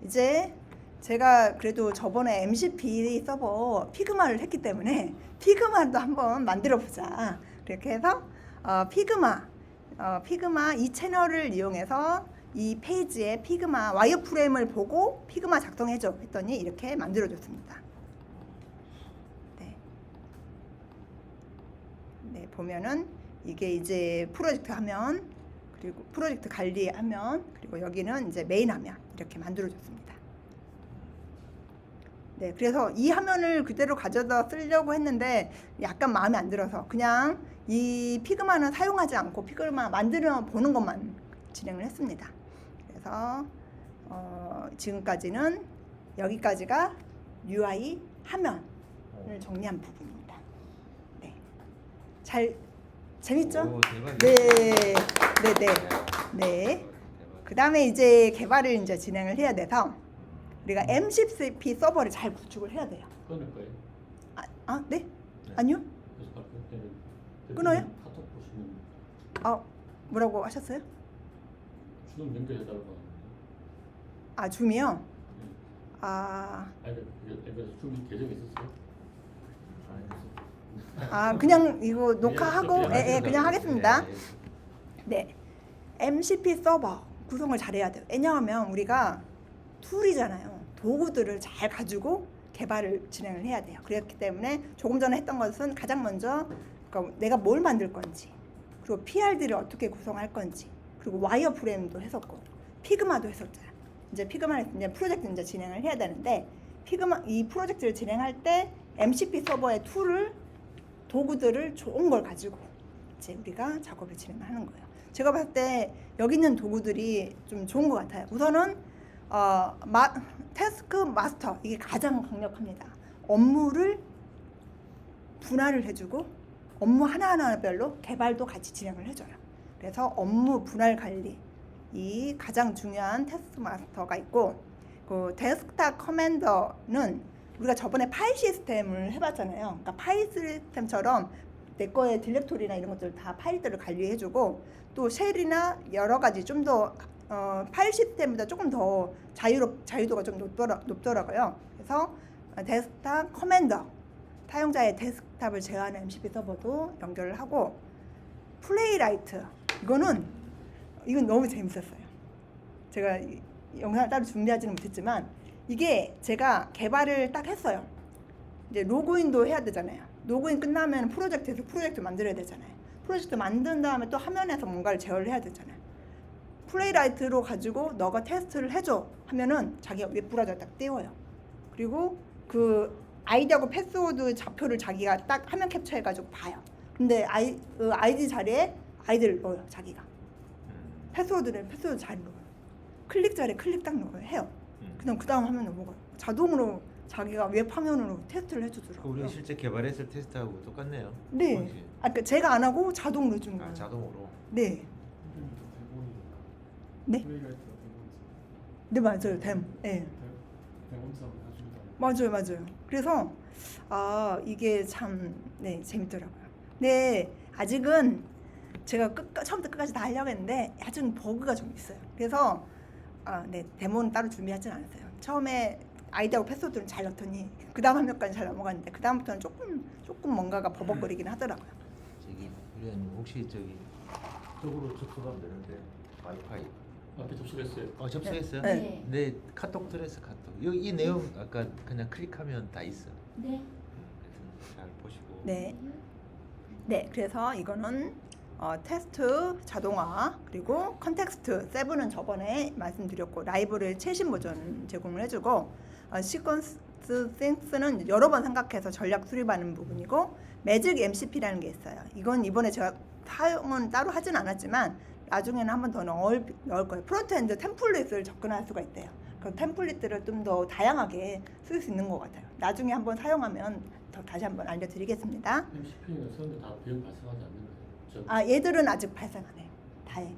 이제 제가 그래도 저번에 MCP 서버 피그마를 했기 때문에 피그마도 한번 만들어 보자. 그렇게 해서 피그마 이 채널을 이용해서 이 페이지에 피그마 와이어프레임을 보고 피그마 작성해줘 했더니 이렇게 만들어줬습니다. 보면은 이게 이제 프로젝트 화면 그리고 프로젝트 관리 화면 그리고 여기는 이제 메인 화면 이렇게 만들어줬습니다. 그래서 이 화면을 그대로 가져다 쓰려고 했는데 약간 마음에 안 들어서 그냥 이 피그마는 사용하지 않고 피그마 만들어 보는 것만 진행을 했습니다. 그래서 지금까지는 여기까지가 UI 화면을 정리한 부분입니다. 재밌죠? 오, 대박이다. 네. 그 다음에 이제 개발을 이제 진행을 해야 돼서 우리가 MCP 서버를 잘 구축을 해야 돼요. 끊을 거예요? 네? 아니요? 그래서 바쁠 때는 끊어요? 카톡 보시면 뭐라고 하셨어요? 주동 연결해달라고 하는데. 줌이요? 그래서 줌 계정이 있었어요? 그냥 이거 녹화하고 그냥 하겠습니다. MCP 서버 구성을 잘해야 돼요. 왜냐하면 우리가 툴이잖아요. 도구들을 잘 가지고 개발을 진행을 해야 돼요. 그렇기 때문에 조금 전에 했던 것은 가장 먼저 그러니까 내가 뭘 만들 건지 그리고 PRD를 어떻게 구성할 건지 그리고 와이어프레임도 했었고 피그마도 했었잖아요. 이제 피그마를 이제 프로젝트 이제 진행을 해야 되는데 피그마 이 프로젝트를 진행할 때 MCP 서버의 툴을 도구들을 좋은 걸 가지고 이제 우리가 작업을 진행하는 거예요. 제가 봤을 때 여기 있는 도구들이 좀 좋은 것 같아요. 우선은 태스크 마스터 이게 가장 강력합니다. 업무를 분할을 해주고 업무 하나하나별로 개발도 같이 진행을 해줘요. 그래서 업무 분할 관리 이 가장 중요한 태스크 마스터가 있고 그 데스크탑 커맨더는 우리가 저번에 파일 시스템을 해봤잖아요. 그러니까 파일 시스템처럼 내 거의 디렉토리나 이런 것들 다 파일들을 관리해주고 또 쉘이나 여러 가지 좀 더 파일 시스템보다 조금 더 자유도가 좀 높더라고요. 그래서 데스크탑 커맨더 사용자의 데스크탑을 제어하는 MCP 서버도 연결을 하고 플레이라이트 이건 너무 재밌었어요. 제가 영상을 따로 준비하지는 못했지만 이게 제가 개발을 딱 했어요. 이제 로그인도 해야 되잖아요. 로그인 끝나면 프로젝트에서 프로젝트 만들어야 되잖아요. 프로젝트 만든 다음에 또 화면에서 뭔가를 제어를 해야 되잖아요. 플레이라이트로 가지고 너가 테스트를 해줘 하면은 자기가 웹브라우저에 딱 띄워요. 그리고 그 아이디하고 패스워드 좌표를 자기가 딱 화면 캡처해가지고 봐요. 근데 아이디 자리에 아이디를 넣어요. 자기가 패스워드 자리 넣어요. 클릭 자리에 클릭 딱 넣어요. 해요. 그다음 화면 넘어가요. 자동으로 자기가 웹 화면으로 테스트를 해주더라고요. 우리가 실제 개발했을 테스트하고 똑같네요. 네. 그렇지? 그러니까 제가 안 하고 자동으로 해주는 거예요. 자동으로. 네. 네? 네 맞아요. 네. 맞아요. 그래서 이게 참 재밌더라고요. 네 아직은 제가 처음부터 끝까지 다 하려고 했는데 아직 버그가 좀 있어요. 그래서 데모는 따로 준비하진 않았어요. 처음에 아이디하고 패스워드는 잘 넣더니 그 다음 한 몇까지 잘 넘어갔는데 그 다음부터는 조금 뭔가가 버벅거리긴 하더라고요. 우리는 혹시 쪽으로 접속하면 되는데 와이파이. 앞에 접속했어요. 접속했어요? 네. 네 카톡 들었어 카톡. 여기 이 내용 아까 그냥 클릭하면 다 있어. 네. 잘 보시고. 네. 그래서 이거는 테스트 자동화 그리고 컨텍스트 7은 저번에 말씀드렸고 라이브를 최신 버전 제공을 해주고 시퀀스 싱스는 여러 번 생각해서 전략 수립하는 부분이고 매직 MCP라는 게 있어요. 이건 이번에 제가 사용은 따로 하진 않았지만 나중에는 한 번 더 넣을 거예요. 프론트엔드 템플릿을 접근할 수가 있대요. 그 템플릿들을 좀 더 다양하게 쓸 수 있는 것 같아요. 나중에 한번 사용하면 다시 한번 알려드리겠습니다. MCP는 쓰는데 다 비용 발생하지 않는 거예요? 얘들은 아직 발생 안 해요. 다행히.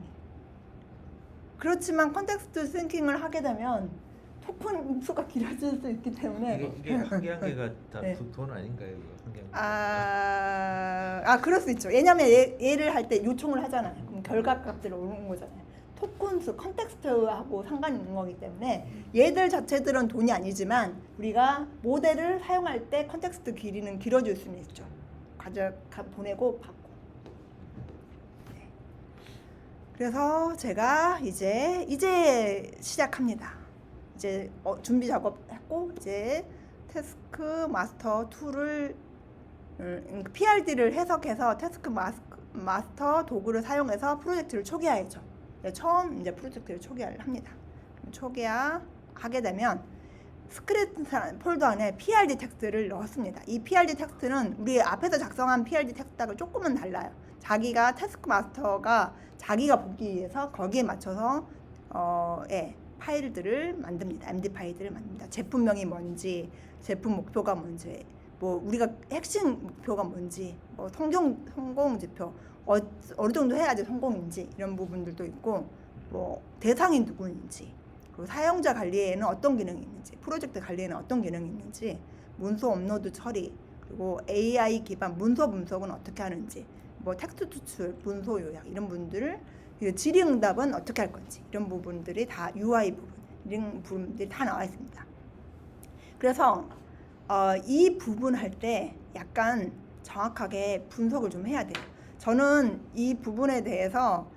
그렇지만 컨텍스트 싱킹을 하게 되면 토큰 수가 길어질 수 있기 때문에 이게 한 개가 다 네. 돈 아닌가요? 이거 한 개. 그럴 수 있죠. 왜냐면 얘를 할 때 요청을 하잖아요. 그럼 결과값들을 오는 거잖아요. 토큰수, 컨텍스트하고 상관이 있는 거기 때문에 얘들 자체들은 돈이 아니지만 우리가 모델을 사용할 때 컨텍스트 길이는 길어질 수는 있죠. 보내고 받고. 네. 그래서 제가 이제 시작합니다. 이제 준비 작업했고 이제 태스크 마스터 툴을 PRD를 해석해서 태스크 마스터 도구를 사용해서 프로젝트를 초기화해죠. 처음 이제 프로젝트를 초기화를 합니다. 초기화하게 되면 스크립트 폴더 안에 PRD 텍스트를 넣었습니다. 이 PRD 텍스트는 우리 앞에서 작성한 PRD 텍스트하고 조금은 달라요. 자기가 태스크 마스터가 자기가 보기 위해서 거기에 맞춰서 파일들을 만듭니다. MD 파일들을 만듭니다. 제품명이 뭔지, 제품 목표가 뭔지, 뭐 우리가 핵심 목표가 뭔지, 뭐 성공 지표 어느 정도 해야지 성공인지 이런 부분들도 있고, 뭐 대상이 누구인지, 그리고 사용자 관리에는 어떤 기능이 있는지, 프로젝트 관리에는 어떤 기능이 있는지, 문서 업로드 처리, 그리고 AI 기반 문서 분석은 어떻게 하는지, 뭐 텍스트 추출, 문서 요약 이런 분들을 질의응답은 어떻게 할 건지 이런 부분들이 다 UI 부분 이런 부분들이 다 나와 있습니다. 그래서 이 부분 할 때 약간 정확하게 분석을 좀 해야 돼요. 저는 이 부분에 대해서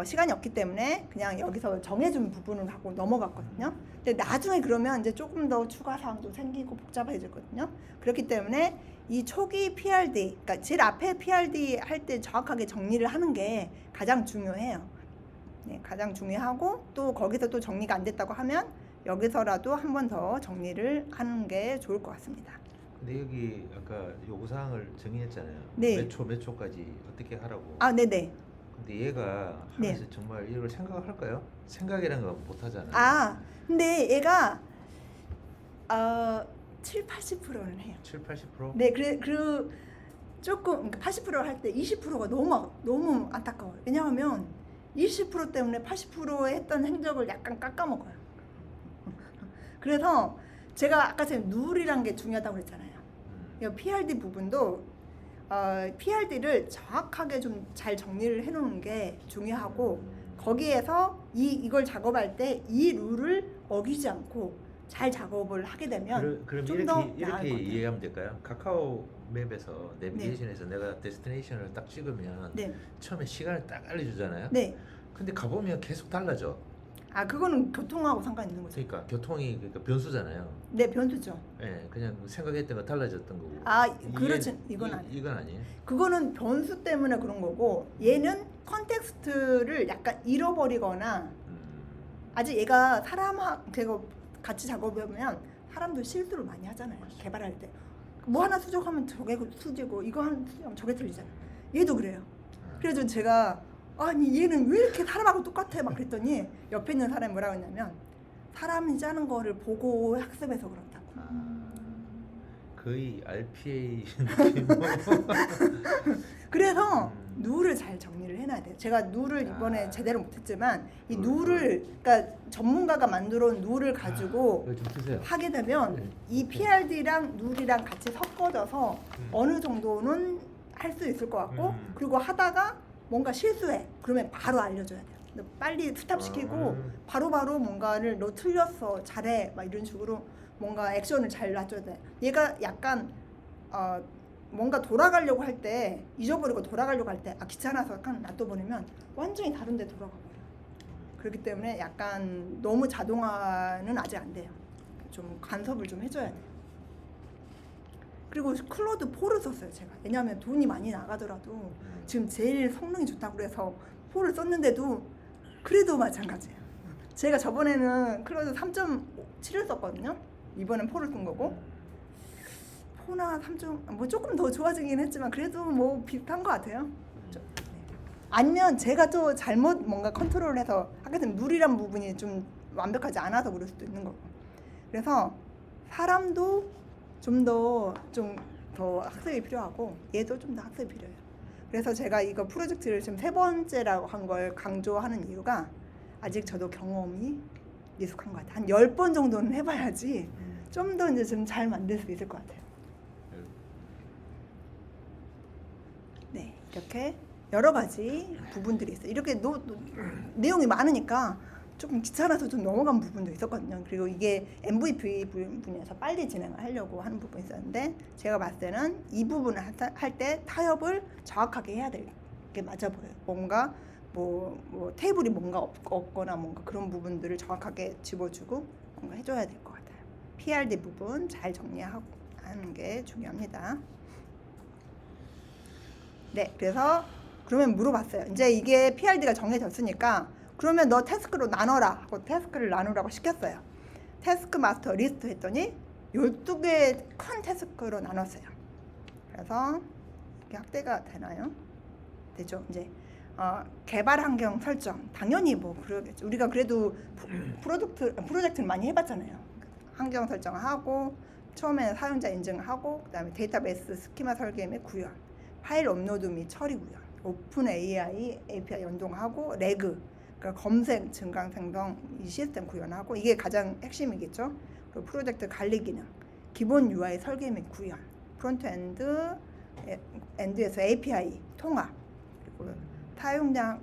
시간이 없기 때문에 그냥 여기서 정해준 부분을 하고 넘어갔거든요. 근데 나중에 그러면 이제 조금 더 추가 사항도 생기고 복잡해지거든요. 그렇기 때문에 이 초기 PRD, 그러니까 제일 앞에 PRD 할 때 정확하게 정리를 하는 게 가장 중요해요. 네, 가장 중요하고 또 거기서 또 정리가 안 됐다고 하면 여기서라도 한 번 더 정리를 하는 게 좋을 것 같습니다. 근데 여기 아까 요구사항을 정의했잖아요. 네. 몇 초까지 어떻게 하라고. 아, 네네. 근데 얘가 네. 하면서 정말 이걸 생각을 할까요? 생각이란 거 못 하잖아요. 아, 근데 얘가 7, 80%는 해요. 7, 80%? 네, 그 조금 80% 할 때 20%가 너무 안타까워요. 왜냐하면 20% 때문에 80% 했던 행적을 약간 깎아먹어요. 그래서 제가 아까 전에 누울이란 게 중요하다고 그랬잖아요. 이 PRD 부분도 PRD를 정확하게 좀 잘 정리를 해놓는 게 중요하고 거기에서 이걸 작업할 때 이 룰을 어기지 않고 잘 작업을 하게 되면 그럼 좀 더 이렇게 나을 것 같아요. 이해하면 될까요? 카카오 맵에서 내비게이션에서 내가 데스티네이션을 딱 찍으면 네, 처음에 시간을 딱 알려주잖아요. 네. 근데 가보면 계속 달라져. 아, 그거는 교통하고 상관 있는 거죠. 그러니까 교통이 그러니까 변수잖아요. 네, 변수죠. 예, 그냥 생각했던 거 달라졌던 거고. 아, 그렇지. 이건 아니에요. 이건 아니에요. 그거는 변수 때문에 그런 거고 얘는 컨텍스트를 약간 잃어버리거나 아직 얘가 제가 같이 작업해보면 사람도 실수를 많이 하잖아요. 개발할 때. 뭐 하나 수정하면 저게 수지고 이거 하나 수정하면 저게 틀리잖아요. 얘도 그래요. 그래서 제가 아니 얘는 왜 이렇게 사람하고 똑같아 막 그랬더니 옆에 있는 사람이 뭐라고 했냐면 사람이 짜는 거를 보고 학습해서 그런다고. 거의 RPA 그래서 누를 잘 정리를 해놔야 돼요. 제가 누를 이번에 제대로 못했지만 이 누를 그러니까 전문가가 만들어 놓은 누를 가지고 이거 좀 드세요. 하게 되면 이 PRD랑 누리랑 같이 섞어져서 어느 정도는 할 수 있을 것 같고 그리고 하다가 뭔가 실수해 그러면 바로 알려줘야 돼요. 근데 빨리 스탑시키고 바로바로 뭔가를 너 틀렸어 잘해 막 이런 식으로 뭔가 액션을 잘 놔줘야 돼. 얘가 약간 뭔가 돌아가려고 할 때 잊어버리고 돌아가려고 할 때 귀찮아서 약간 놔둬버리면 완전히 다른 데 돌아가 버려요. 그렇기 때문에 약간 너무 자동화는 아직 안 돼요. 좀 간섭을 좀 해줘야 돼요. 그리고 클로드 4를 썼어요 제가. 왜냐하면 돈이 많이 나가더라도 지금 제일 성능이 좋다고 그래서 4를 썼는데도 그래도 마찬가지예요. 제가 저번에는 클로드 3.7을 썼거든요. 이번엔 4를 쓴 거고 4나 3좀 뭐 조금 더 좋아지긴 했지만 그래도 뭐 비슷한 것 같아요. 아니면 제가 또 잘못 뭔가 컨트롤해서 하게 되면 누리란 부분이 좀 완벽하지 않아서 그럴 수도 있는 거고. 그래서 사람도 좀 더 학습이 필요하고 얘도 좀 더 학습이 필요해요. 그래서 제가 이거 프로젝트를 지금 3번째라고 한 걸 강조하는 이유가 아직 저도 경험이 미숙한 것 같아요. 한 10번 정도는 해봐야지 좀 더 이제 좀 잘 만들 수 있을 것 같아요. 네, 이렇게 여러 가지 부분들이 있어요. 이렇게 내용이 많으니까 조금 귀찮아서 좀 넘어간 부분도 있었거든요. 그리고 이게 MVP 부분에서 빨리 진행을 하려고 하는 부분이 있었는데 제가 봤을 때는 이 부분을 할 때 타협을 정확하게 해야 될 게 맞아 보여요. 뭔가 뭐 테이블이 뭔가 없거나 뭔가 그런 부분들을 정확하게 집어주고 뭔가 해줘야 될 것 같아요. PRD 부분 잘 정리하고 하는 게 중요합니다. 네, 그래서 그러면 물어봤어요. 이제 이게 PRD가 정해졌으니까 그러면 너 태스크로 나눠라 하고 태스크를 나누라고 시켰어요. 태스크 마스터 리스트 했더니 12개의 큰 태스크로 나눴어요. 그래서 이게 확대가 되나요? 되죠. 이제 개발 환경 설정 당연히 뭐 그러겠죠. 우리가 그래도 프로젝트를 많이 해봤잖아요. 환경 설정하고 처음에는 사용자 인증하고 그다음에 데이터베이스 스키마 설계 및 구현, 파일 업로드 및 처리 구현, 오픈 AI API 연동하고 레그 그러니까 검색, 증강, 생성 이 시스템 구현하고 이게 가장 핵심이겠죠. 그리고 프로젝트 관리 기능, 기본 UI 설계 및 구현, 프론트 엔드에서 API 통합, 그리고 사용량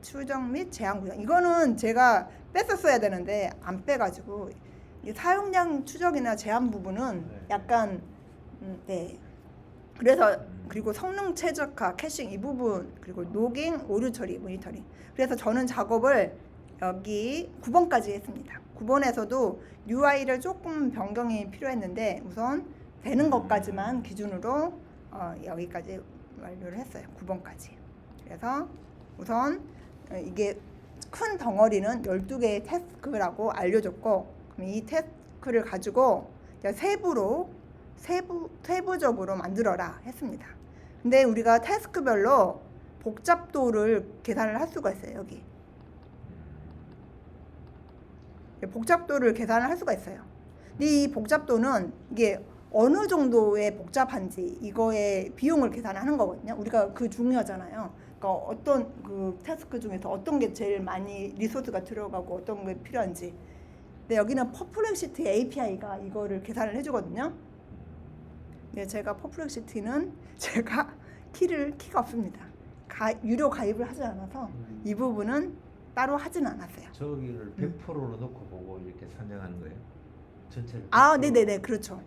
추정 및 제한 구현. 이거는 제가 뺐었어야 되는데 안 빼가지고 이 사용량 추적이나 제한 부분은 약간 네. 그래서 그리고 성능 최적화, 캐싱 이 부분 그리고 로깅, 오류 처리, 모니터링. 그래서 저는 작업을 여기 9번까지 했습니다. 9번에서도 UI를 조금 변경이 필요했는데 우선 되는 것까지만 기준으로 여기까지 완료를 했어요. 9번까지. 그래서 우선 이게 큰 덩어리는 12개의 태스크라고 알려줬고 그럼 이 태스크를 가지고 이제 세부적으로 만들어라 했습니다. 근데 우리가 태스크별로 복잡도를 계산을 할 수가 있어요. 여기 복잡도를 계산을 할 수가 있어요. 근데 이 복잡도는 이게 어느 정도의 복잡한지 이거의 비용을 계산하는 거거든요. 우리가 그 중요하잖아요. 그러니까 어떤 그 태스크 중에서 어떤 게 제일 많이 리소스가 들어가고 어떤 게 필요한지. 근데 여기는 퍼플렉시티 API가 이거를 계산을 해주거든요. 근데 제가 퍼플렉시티는 제가 키가 없습니다. 유료 가입을 하지 않아서 이 부분은 따로 하지는 않았어요. 저기를 100%로 놓고 보고 이렇게 산정하는 거예요? 전체를? 네네네, 그렇죠.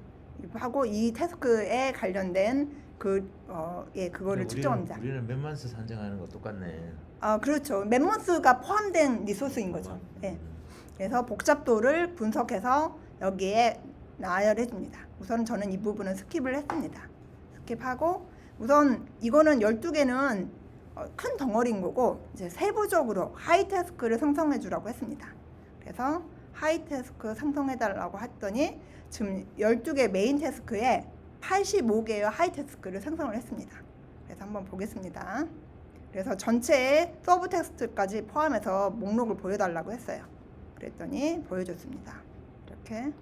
하고 이 태스크에 관련된 그거를 측정합니다. 우리는 몇만스 산정하는 거 똑같네. 그렇죠. 맨먼스가 포함된 리소스인 거죠. 네. 그래서 복잡도를 분석해서 여기에 나열해 줍니다. 우선 저는 이 부분은 스킵을 했습니다. 스킵하고 우선 이거는 12개는 큰 덩어리인 거고 이제 세부적으로 하이 태스크를 생성해 주라고 했습니다. 그래서 하이 태스크 생성해 달라고 했더니 지금 12개 메인 태스크에 85개의 하이 태스크를 생성을 했습니다. 그래서 한번 보겠습니다. 그래서 전체의 서브 텍스트까지 포함해서 목록을 보여달라고 했어요. 그랬더니 보여줬습니다. 이렇게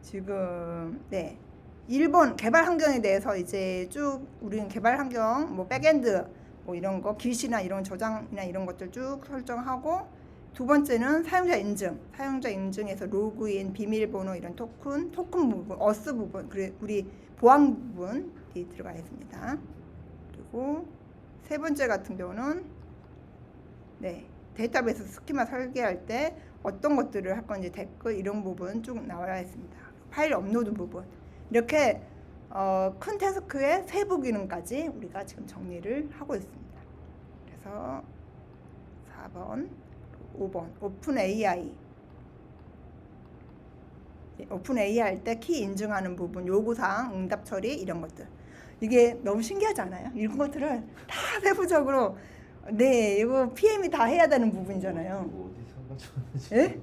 지금 일본 개발 환경에 대해서 이제 쭉 우리는 개발 환경 뭐 백엔드 뭐 이런 거 기시나 이런 저장이나 이런 것들 쭉 설정하고 두 번째는 사용자 인증에서 로그인, 비밀번호 이런 토큰 부분, 어스 부분, 그리고 우리 보안 부분이 들어가 있습니다. 그리고 세 번째 같은 경우는 데이터베이스 스키마 설계할 때 어떤 것들을 할 건지 댓글 이런 부분 쭉 나와 있습니다. 파일 업로드 부분 이렇게 큰 태스크의 세부 기능까지 우리가 지금 정리를 하고 있습니다. 그래서 4번, 5번 오픈 AI 할 때 키 인증하는 부분, 요구사항, 응답 처리 이런 것들 이게 너무 신기하지 않아요? 이런 것들을 다 세부적으로 이거 PM이 다 해야 되는 부분이잖아요. 예?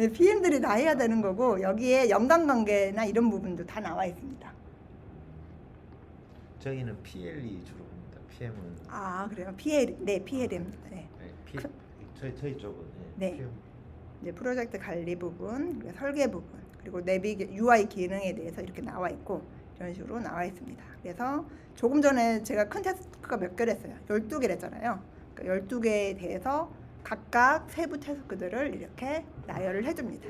PM들이 다 해야 되는 거고 여기에 연관관계나 이런 부분도 다 나와 있습니다. 저희는 PL이 주로 봅니다. PM은 그래요? PL입니다. 저희 쪽은 PM. 이제 프로젝트 관리 부분, 그리고 설계 부분, 그리고 UI 기능에 대해서 이렇게 나와 있고 이런 식으로 나와 있습니다. 그래서 조금 전에 제가 큰 태스크가 몇 개를 했어요. 12개를 했잖아요. 그러니까 12개에 대해서 각각 세부 태스크들을 이렇게 나열을 해줍니다.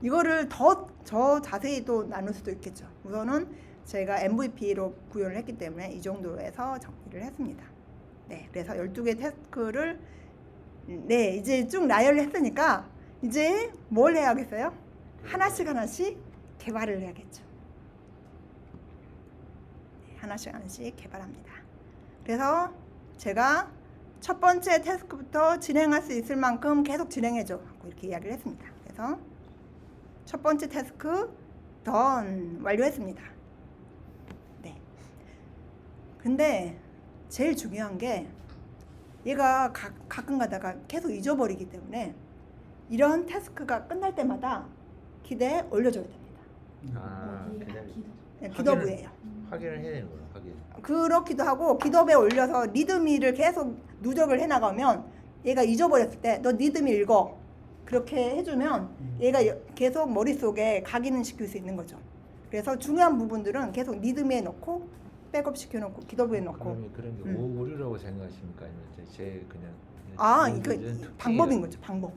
이거를 더 자세히 또 나눌 수도 있겠죠. 우선은 제가 MVP로 구현을 했기 때문에 이 정도에서 정리를 했습니다. 그래서 12개 태스크를 이제 쭉 나열을 했으니까 이제 뭘 해야겠어요? 하나씩 개발을 해야겠죠. 하나씩 개발합니다. 그래서 제가 첫 번째 태스크부터 진행할 수 있을 만큼 계속 진행해줘 하고 이렇게 이야기를 했습니다. 그래서 첫 번째 태스크 던 완료했습니다. 근데 제일 중요한 게 얘가 가끔 가다가 계속 잊어버리기 때문에 이런 태스크가 끝날 때마다 기대에 올려줘야 됩니다. 기더브예요. 확인을 해야 되는 거예요. 확인. 그렇기도 하고 기더브에 올려서 리드미를 계속 누적을 해나가면 얘가 잊어버렸을 때 너 리드미 읽어 그렇게 해주면 얘가 계속 머릿속에 각인을 시킬 수 있는 거죠. 그래서 중요한 부분들은 계속 리드미에 넣고 백업 시켜놓고 기더브에 넣고. 그런 게 오류라고 생각하십니까? 아니면 제 그냥 이거 방법인 거죠. 방법.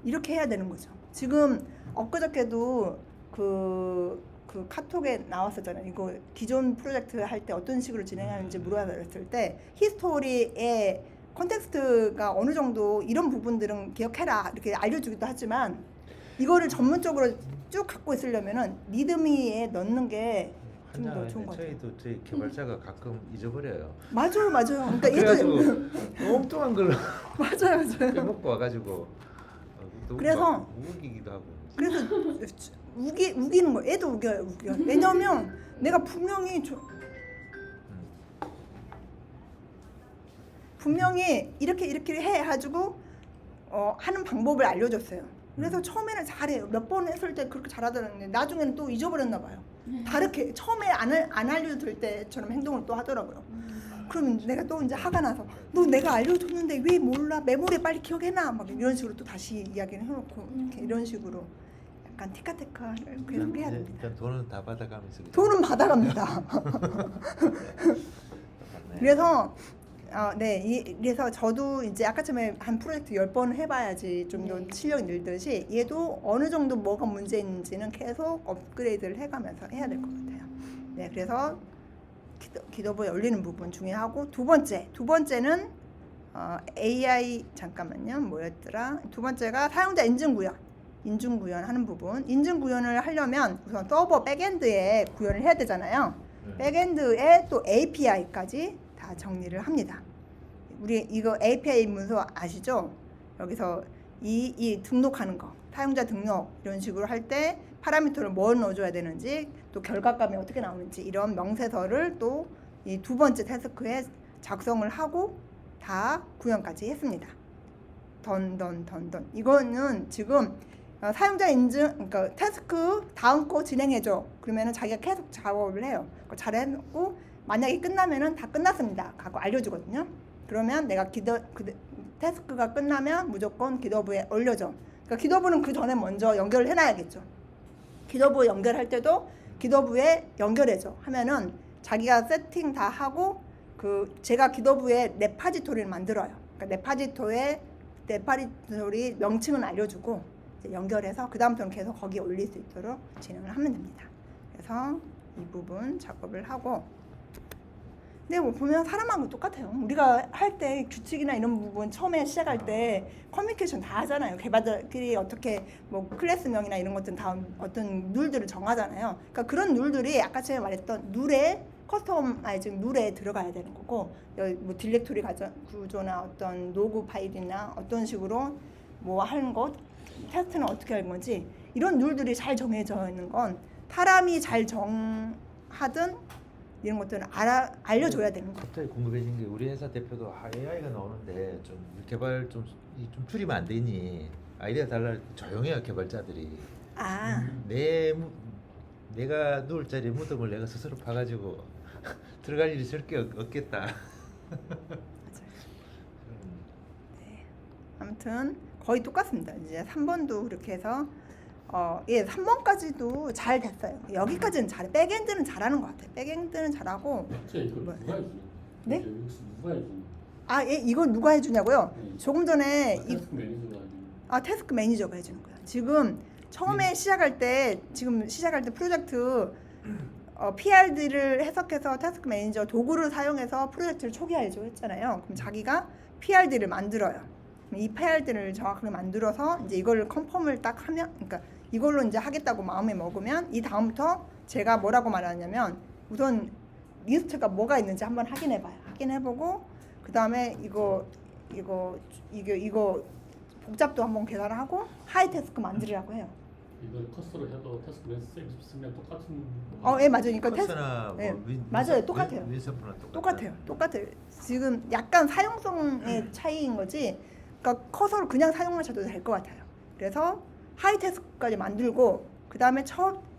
이렇게 해야 되는 거죠. 지금 엊그저께도 그 카톡에 나왔었잖아요. 이거 기존 프로젝트 할 때 어떤 식으로 진행하는지 물어봤을 때 히스토리의 컨텍스트가 어느 정도 이런 부분들은 기억해라 이렇게 알려주기도 하지만 이거를 전문적으로 쭉 갖고 있으려면은 리드미에 넣는 게 좀 더 좋은 것 같아요. 저희 개발자가 가끔 잊어버려요. 맞아요. 그러니까 그래가지고 엉뚱한 걸로 맞아요. 빼먹고 와가지고 그래서 우기기도 하고. 그래서 우기는 거. 애도 우겨요. 왜냐면 내가 분명히 분명히 이렇게 해가지고 하는 방법을 알려줬어요. 그래서 처음에는 잘해요. 몇 번 했을 때 그렇게 잘하더라는데 나중에는 또 잊어버렸나 봐요. 다르게 처음에 안 알려줄 때처럼 행동을 또 하더라고요. 그러면 내가 또 이제 화가 나서 너 내가 알려줬는데 왜 몰라? 메모리에 빨리 기억해놔. 막 이런 식으로 또 다시 이야기를 해놓고 이렇게 이런 식으로 약간 티카티카를 계속 해야 됩니다. 일단 돈은 다 받아가면서 그냥. 돈은 받아갑니다. 그래서 그래서 저도 이제 아까 처음에 한 프로젝트 10번 해봐야지 좀 더 네. 실력이 늘듯이 얘도 어느 정도 뭐가 문제 있는지는 계속 업그레이드를 해가면서 해야 될 것 같아요. 네, 그래서 기도부에 열리는 부분 중요하고 두 번째는 AI 잠깐만요 뭐였더라? 두 번째가 사용자 인증 구현 하는 부분. 인증 구현을 하려면 우선 서버 백엔드에 구현을 해야 되잖아요. 백엔드에 또 API까지 다 정리를 합니다. 우리 이거 API 문서 아시죠? 여기서 이 등록하는 거, 사용자 등록 이런 식으로 할 때 파라미터를 뭘 넣어줘야 되는지 또 결과값이 어떻게 나오는지 이런 명세서를 또 이 두 번째 태스크에 작성을 하고 다 구현까지 했습니다. 던 이거는 지금 사용자 인증 그러니까 태스크 다음 거 진행해줘. 그러면은 자기가 계속 작업을 해요. 잘해놓고 만약에 끝나면은 다 끝났습니다. 하고 알려주거든요. 그러면 내가 태스크가 끝나면 무조건 기도부에 올려줘. 그러니까 기도부는 그 전에 먼저 연결을 해놔야겠죠. 기도부 연결할 때도 기도부에 연결해줘 하면은 자기가 세팅 다 하고 제가 기도부에 레파지토리를 만들어요. 그러니까 레파지토리 명칭은 알려주고 이제 연결해서 그 다음부터는 계속 거기에 올릴 수 있도록 진행을 하면 됩니다. 그래서 이 부분 작업을 하고 근데 뭐 보면 사람하고 똑같아요. 우리가 할 때 규칙이나 이런 부분 처음에 시작할 때 커뮤니케이션 다 하잖아요. 개발자끼리 어떻게 뭐 클래스명이나 이런 것들은 다 어떤 룰들을 정하잖아요. 그러니까 그런 룰들이 아까 제가 말했던 룰에 커스터마이징 룰에 들어가야 되는 거고 여기 뭐 딜렉토리 구조나 어떤 로그 파일이나 어떤 식으로 뭐 하는 것 테스트는 어떻게 하는 건지 이런 룰들이 잘 정해져 있는 건 사람이 잘 정하든 이런 것들은 알려줘야 되는 거. 갑자기 궁금해진 게 우리 회사 대표도 AI가 나오는데 좀 개발 좀 줄이면 안 되니 아이디어 달라 조용해요 개발자들이. 내가 누울 자리 무덤을 내가 스스로 파가지고 들어갈 일이 절대 없겠다. 네. 아무튼 거의 똑같습니다. 이제 3번도 그렇게 해서 3번까지도 잘 됐어요. 여기까지는 잘해. 백엔드는 잘하는 것 같아요. 백엔드는 잘하고. 이걸 뭐, 누가 해주지? 네? 누가 해주지? 이건 누가 해주냐고요? 네. 조금 전에 태스크 매니저가 아니고. 태스크 매니저가 해주는 거예요. 지금 처음에 시작할 때 프로젝트 PRD를 해석해서 태스크 매니저 도구를 사용해서 프로젝트를 초기화해줘 했잖아요. 그럼 자기가 PRD를 만들어요. 이 PRD를 정확하게 만들어서 이제 이걸 컨펌을 딱 하면, 그러니까 이걸로 이제 하겠다고 마음에 먹으면 이 다음부터 제가 뭐라고 말하냐면 우선 리스트가 뭐가 있는지 한번 확인해봐요. 확인해보고 그 다음에 이거 복잡도 한번 계산을 하고 하이 태스크 만들으라고 해요. 이걸 커스로 해도 태스크 매니저 쓰면 똑같은. 예 맞아요. 그러니까 커스나 네, 뭐 맞아요. 똑같아요. 윈서프나 똑같아요. 지금 약간 사용성의 차이인 거지. 그러니까 커서를 그냥 사용하셔도 될 것 같아요. 그래서 하이 태스크까지 만들고 그 다음에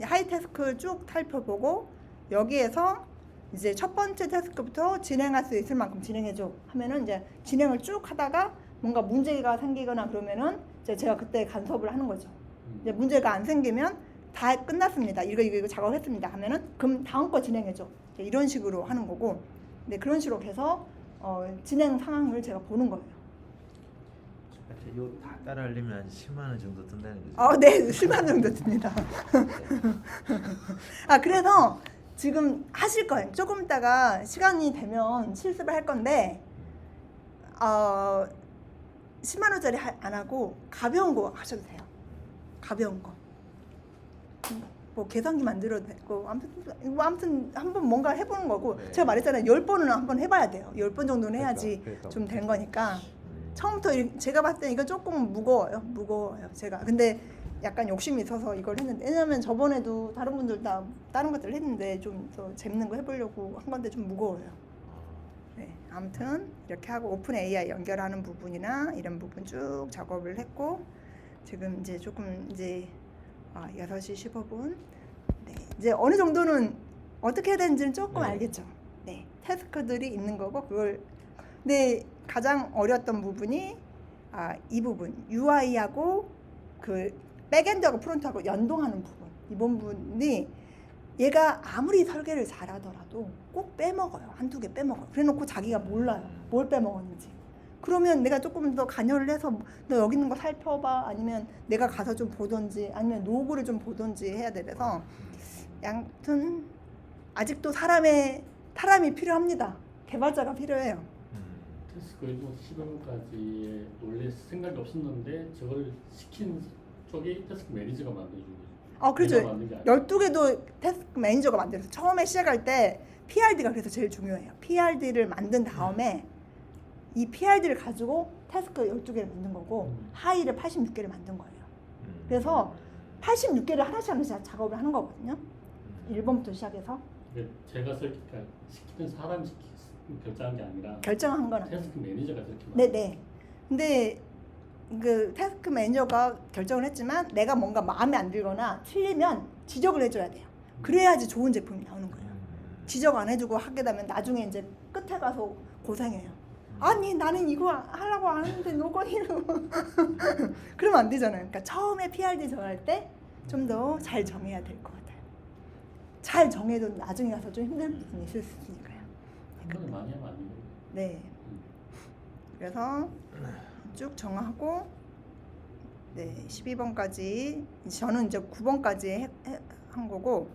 하이 태스크 쭉 살펴보고 여기에서 이제 첫 번째 태스크부터 진행할 수 있을 만큼 진행해줘 하면은 이제 진행을 쭉 하다가 뭔가 문제가 생기거나 그러면은 이제 제가 그때 간섭을 하는 거죠. 이제 문제가 안 생기면 다 끝났습니다. 이거 작업했습니다 하면은 그럼 다음 거 진행해줘. 이런 식으로 하는 거고. 근데 그런 식으로 해서 진행 상황을 제가 보는 거예요. 이거 다 따라하려면 한 10만 원 정도 든다는 거죠. 네, 10만 원 정도 듭니다. 그래서 지금 하실 거예요. 조금 있다가 시간이 되면 실습을 할 건데 10만 원짜리 안 하고 가벼운 거 하셔도 돼요. 가벼운 거. 뭐 계산기 만들어도 되고 아무튼 한번 뭔가 해보는 거고. 네. 제가 말했잖아요. 10번은 한번 해봐야 돼요. 10번 정도는 해야지 그러니까. 좀 된 거니까. 처음부터 제가 봤을 때 이거 조금 무거워요. 제가. 근데 약간 욕심이 있어서 이걸 했는데 왜냐면 저번에도 다른 분들 다 다른 것들을 했는데 좀 더 재밌는 거 해보려고 한 건데 좀 무거워요. 네. 아무튼 이렇게 하고 오픈 AI 연결하는 부분이나 이런 부분 쭉 작업을 했고 지금 이제 조금 이제 6시 15분. 네. 이제 어느 정도는 어떻게 해야 되는지는 조금 네. 알겠죠. 네. 태스크들이 있는 거고 그걸 근데 가장 어려웠던 부분이 이 부분 UI하고 그 백엔드하고 프론트하고 연동하는 부분. 이 부분이 얘가 아무리 설계를 잘하더라도 꼭 빼먹어요. 한두 개 빼먹어요. 그래놓고 자기가 몰라요. 뭘 빼먹었는지. 그러면 내가 조금 더 관여를 해서 너 여기 있는 거 살펴봐. 아니면 내가 가서 좀 보던지 아니면 로그를 좀 보던지 해야 돼서 아무튼 아직도 사람이 필요합니다. 개발자가 필요해요. 테스크 15분까지의 원래 생각이 없었는데 저걸 시킨 쪽이 테스크 매니저가 만들어주고 그렇죠. 내가 만든 게 아니야. 12개도 태스크 매니저가 만들어서 처음에 시작할 때 PRD가 그래서 제일 중요해요. PRD를 만든 다음에 이 PRD를 가지고 태스크 12개를 만든 거고 하이를 86개를 만든 거예요. 그래서 86개를 하나씩 작업을 하는 거거든요. 1번부터 시작해서 제가 시키는 사람이 결정한 게 아니라 결정한 건 아니에요. 테스크 매니저가 그렇게 네네. 근데 그 태스크 매니저가 결정을 했지만 내가 뭔가 마음에 안 들거나 틀리면 지적을 해줘야 돼요. 그래야지 좋은 제품이 나오는 거예요. 지적 안 해주고 하게 되면 나중에 이제 끝에 가서 고생해요. 아니 나는 이거 하려고 안 했는데 너가 이러고 그러면 안 되잖아요. 그러니까 처음에 PRD 정할 때 좀 더 잘 정해야 될 것 같아요. 잘 정해도 나중에 가서 좀 힘든 부분이 있을 수 있으니까요. 한 번에 많이 하면 안 돼요. 네. 그래서 쭉 정하고 네 12번까지 저는 이제 9번까지 한 거고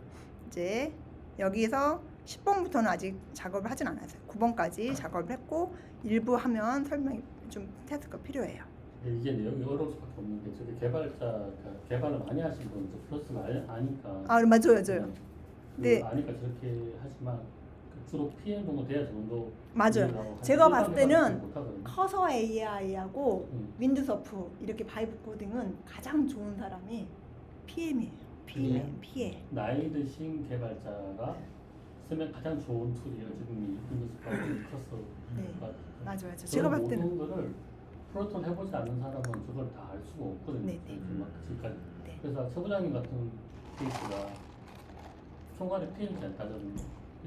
이제 여기서 10번부터는 아직 작업을 하진 않았어요. 9번까지 작업을 했고 일부 하면 설명이 좀 테스트가 필요해요. 이게 내용이 어려울 수밖에 없는 게 저기 개발을 많이 하신 분은 플러스를 아니까 맞아요. 네. 아니까 저렇게 하지만 주로 PM 정도 돼야 정도 맞아요. 제가 봤을 때는 커서 AI하고 윈드서프 이렇게 바이브 코딩은 가장 좋은 사람이 PM이에요. PM. 나이 드신 개발자가 쓰면 가장 좋은 툴이 지금 윈도우스하고 커서 네. 맞아요. 제가 봤을 때는 모든 거를 프로토 해보지 않는 사람은 저걸 다 알 수가 없거든요. 네. 지금까지. 네. 그래서 최 부장님 같은 케이스가 총괄의 PM이 잘 따졌는데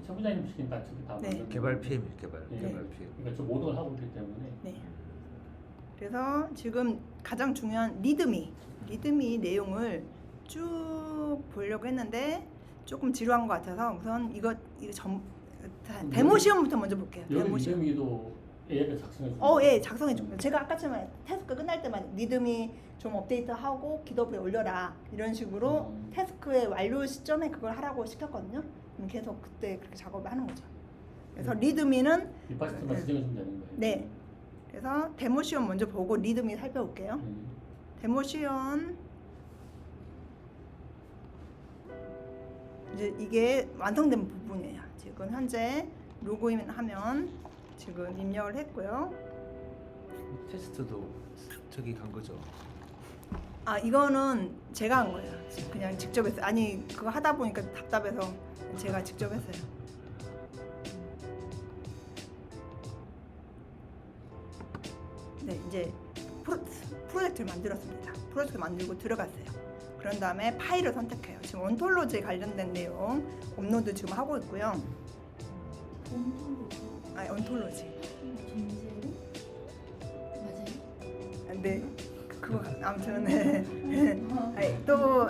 최 부장님 시킨 다 저기 다 네. 만드는 개발 거예요. PM 네. 개발 PM. 그러니까 저 모든 걸 하고 있기 때문에 네. 그래서 지금 가장 중요한 리드미 내용을 쭉 보려고 했는데 조금 지루한 것 같아서 우선 이거 데모 시험부터 먼저 볼게요. 여기 데모 시험. 리듬이도 AI가 작성해 주는 예, 작성해 줍니다. 제가 아까처럼 태스크 끝날 때만 리드미 좀 업데이트하고 기더블에 올려라 이런 식으로 태스크의 완료 시점에 그걸 하라고 시켰거든요. 그럼 계속 그때 그렇게 작업을 하는 거죠. 그래서 리드미는 리파스트만 지정해 주면 되는 거예요. 네. 그래서 데모 시험 먼저 보고 리드미 살펴볼게요. 음. 데모 시험 이제 이게 완성된 부분이에요. 지금 현재 로그인 하면 지금 입력을 했고요. 테스트도 저기 간 거죠. 이거는 제가 한 거예요. 그냥 직접 했어요. 아니 그거 하다 보니까 답답해서 제가 직접 했어요. 네, 이제 프로젝트를 만들었습니다. 프로젝트 만들고 들어갔어요. 그런 다음에 파일을 선택해요. 지금 온톨로지에 관련된 내용 업로드 지금 하고 있고요. 온톨로지. 전제로 맞아요? 네, 그거 아무튼 또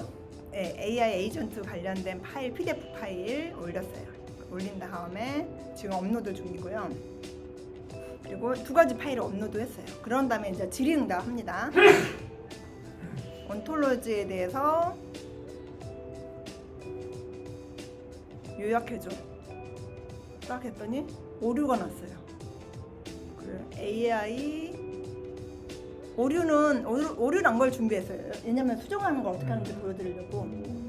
AI 에이전트 관련된 파일 PDF 파일 올렸어요. 올린 다음에 지금 업로드 중이고요. 그리고 2가지 파일을 업로드했어요. 그런 다음에 이제 질의응답 합니다. 온톨로지에 대해서 요약해줘. 딱 했더니 오류가 났어요. 그래, AI 오류 난 걸 준비했어요. 왜냐면 수정하는 걸 어떻게 하는지 보여드리려고.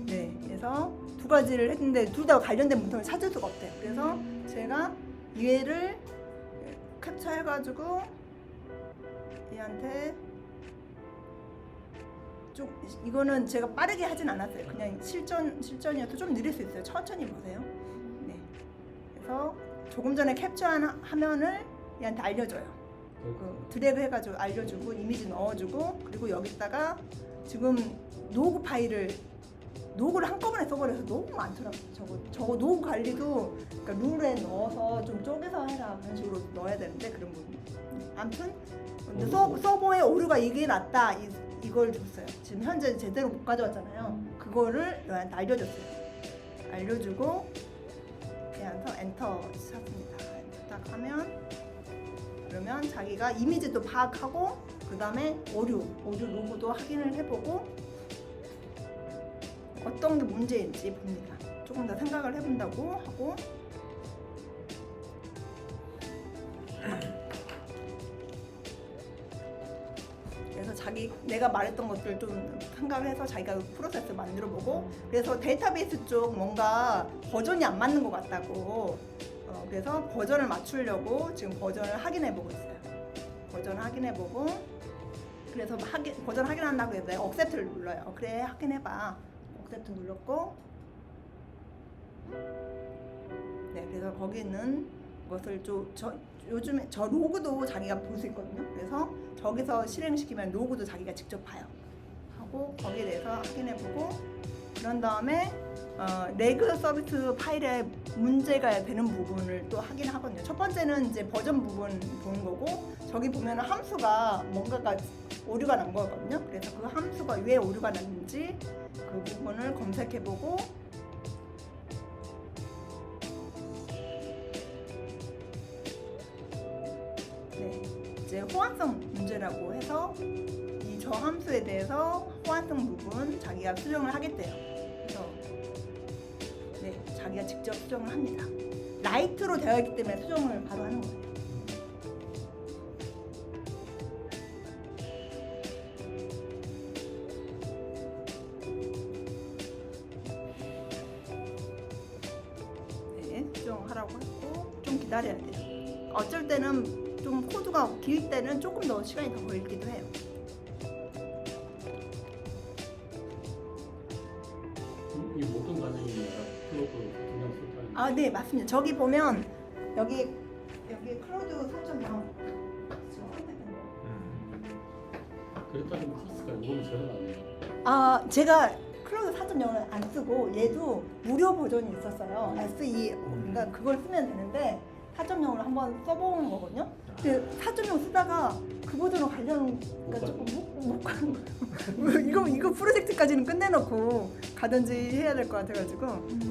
네, 그래서 2가지를 했는데 둘 다 관련된 문서를 찾을 수가 없대요. 그래서 제가 얘를 캡처해가지고 얘한테 좀 이거는 제가 빠르게 하진 않았어요. 그냥 실전이어서 좀 느릴 수 있어요. 천천히 보세요. 네, 그래서 조금 전에 캡처한 화면을 얘한테 알려줘요. 그 드래그 해가지고 알려주고 이미지 넣어주고 그리고 여기다가 지금 노구 파일을 노구를 한꺼번에 써버려서 너무 많더라고요. 저거 노구 관리도 그러니까 룰에 넣어서 좀 쪼개서 해라 그런 식으로 넣어야 되는데 그런 부분. 아무튼 근데 서버에 오류가 이게 났다 이걸 줬어요. 지금 현재 제대로 못 가져왔잖아요. 그거를 얘한테 알려줬어요. 알려주고 그냥 엔터 쳤습니다. 엔터 딱 하면 그러면 자기가 이미지도 파악하고 그 다음에 오류 로고도 확인을 해보고 어떤 게 문제인지 봅니다. 조금 더 생각을 해본다고 하고 그래서 내가 말했던 것들 좀 생각을 해서 자기가 프로세스 만들어보고 그래서 데이터베이스 쪽 뭔가 버전이 안 맞는 것 같다고 그래서 버전을 맞추려고 지금 버전을 확인해보고 있어요. 버전을 확인해보고 그래서 버전 확인한다고 해서 내가 억셉트를 눌러요. 그래 확인해봐. 억셉트 눌렀고 네 그래서 거기 있는 것을 요즘에 저 로그도 자기가 볼 수 있거든요. 그래서 저기서 실행시키면 로그도 자기가 직접 봐요. 하고 거기에 대해서 확인해보고 그런 다음에 레그 서비스 파일에 문제가 되는 부분을 또 확인하거든요. 첫 번째는 이제 버전 부분 보는 거고 저기 보면 함수가 뭔가가 오류가 난 거거든요. 그래서 그 함수가 왜 오류가 났는지 그 부분을 검색해보고 네, 이제 호환성 문제라고 해서 이 저 함수에 대해서 호환성 부분 자기가 수정을 하겠대요. 그래서 네, 자기가 직접 수정을 합니다. 라이트로 되어 있기 때문에 수정을 바로 하는 거예요. 네, 수정하라고 했고 좀 기다려야 돼요. 어쩔 때는 좀 코드가 길 때는 조금 더 시간이 더 걸리기도 해요. 이 모든 과정이 클로드 그냥 쓸까요? 아, 네, 맞습니다. 저기 보면 여기 클로드 4.0 그랬다면 코스가 이거는 전혀 안 해요. 아, 제가 클로드 4.0을 안 쓰고 얘도 무료 버전이 있었어요. SE 그러니까 그걸 쓰면 되는데 4.0을 한번 써보는 거거든요. 근데 4.0 쓰다가 그 버전으로 가려니까 조금 못 가는 거예요. 이거 프로젝트까지는 끝내놓고 가든지 해야 될 것 같아가지고. 근데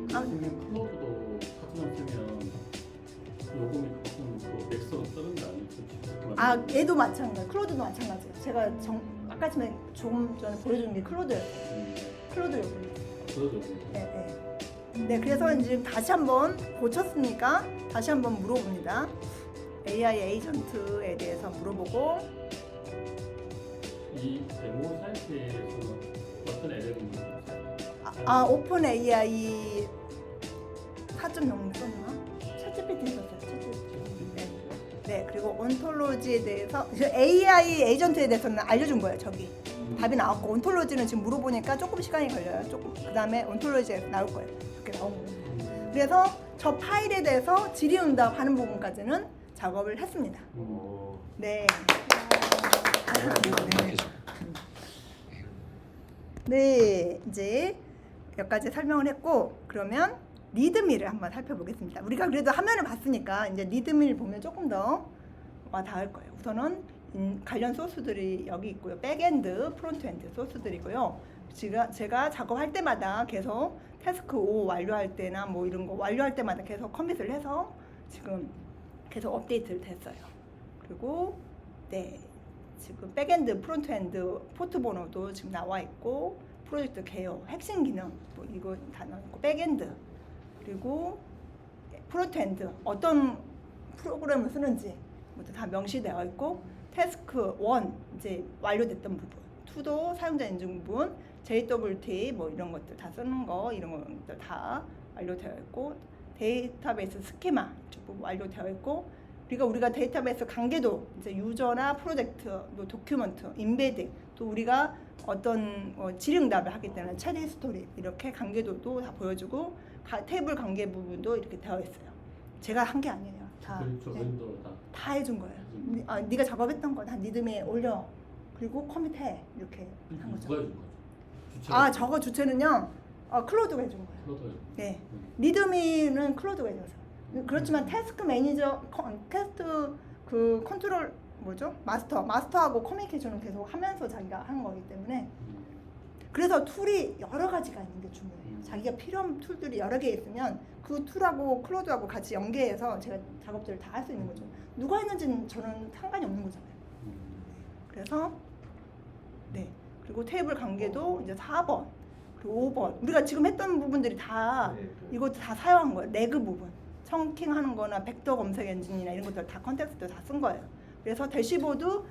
지금 클로드도 사진을 쓰면 요금이 가끔 그 맥스로 쓰는 거 아니에요? 아, 얘도 마찬가지. 클로드도 마찬가지예요. 제가 아까 조금 전에 보여준 게 클로드였어요. 클로드 요금. 그러죠. 네. 네, 그래서 이제 다시 한번 고쳤으니까 다시 한번 물어봅니다. AI 에이전트에 대해서 물어보고 이 데모 사이트에서는 어떤 에러가 있나요? 오픈 AI 4.0 썼나? 챗GPT 썼어요. 챗GPT. 네, 그리고 온톨로지에 대해서 AI 에이전트에 대해서는 알려준 거예요. 저기 답이 나왔고 온톨로지는 지금 물어보니까 조금 시간이 걸려요. 조금 그 다음에 온톨로지에 나올 거예요. 이렇게 나온 거예요. 그래서 저 파일에 대해서 질의응답 하는 부분까지는 작업을 했습니다. 네. 네, 이제 여기까지 설명을 했고 그러면 리드미를 한번 살펴보겠습니다. 우리가 그래도 화면을 봤으니까 이제 리드미를 보면 조금 더 와닿을 거예요. 우선은 관련 소스들이 여기 있고요. 백엔드, 프론트엔드 소스들이고요. 제가 작업할 때마다 계속 태스크 5 완료할 때나 뭐 이런 거 완료할 때마다 계속 커밋을 해서 지금 계속 업데이트를 됐어요. 그리고 네, 지금 백엔드, 프론트엔드 포트 번호도 지금 나와 있고 프로젝트 개요, 핵심 기능 뭐 이거 다 나와 있고 백엔드 그리고 프론트엔드 어떤 프로그램을 쓰는지 모두 다 명시되어 있고 태스크 1 이제 완료됐던 부분, 2도 사용자 인증 부분, JWT 뭐 이런 것들 다 쓰는 거 이런 것들 다 완료되어 있고 데이터베이스 스키마 부분 완료되어 있고 그리고 우리가 데이터베이스 관계도 이제 유저나 프로젝트, 또 도큐먼트, 인베딩 또 우리가 어떤 질의응답을 하기 때문에 챗 히스토리 이렇게 관계도도 다 보여주고 테이블 관계 부분도 이렇게 되어 있어요. 제가 한 게 아니에요. 다 그림 조건도 다. 다 해준 거예요. 네가 작업했던 거 다 리듬에 올려. 그리고 커밋해 이렇게 한 거죠. 누가 해준 거죠? 아 저거 주체는요. 클로드가 해준 거예요. 클로더요. 네. 리드미는 클로드가 해줘서. 그렇지만 태스크 매니저, 테스트 그 컨트롤 뭐죠? 마스터하고 커뮤니케이션을 계속 하면서 자기가 하는 거기 때문에 그래서 툴이 여러 가지가 있는 게 중요해요. 자기가 필요한 툴들이 여러 개 있으면 그 툴하고 클로드하고 같이 연계해서 제가 작업들을 다 할 수 있는 거죠. 누가 했는지는 저는 상관이 없는 거잖아요. 그래서 네. 그리고 테이블 관계도 이제 4번 그리고 5번 우리가 지금 했던 부분들이 다 이거 다 사용한 거예요. 레그 부분 청킹하는 거나 벡터 검색 엔진이나 이런 것들 다 컨텍스트 다 쓴 거예요. 그래서 대시보드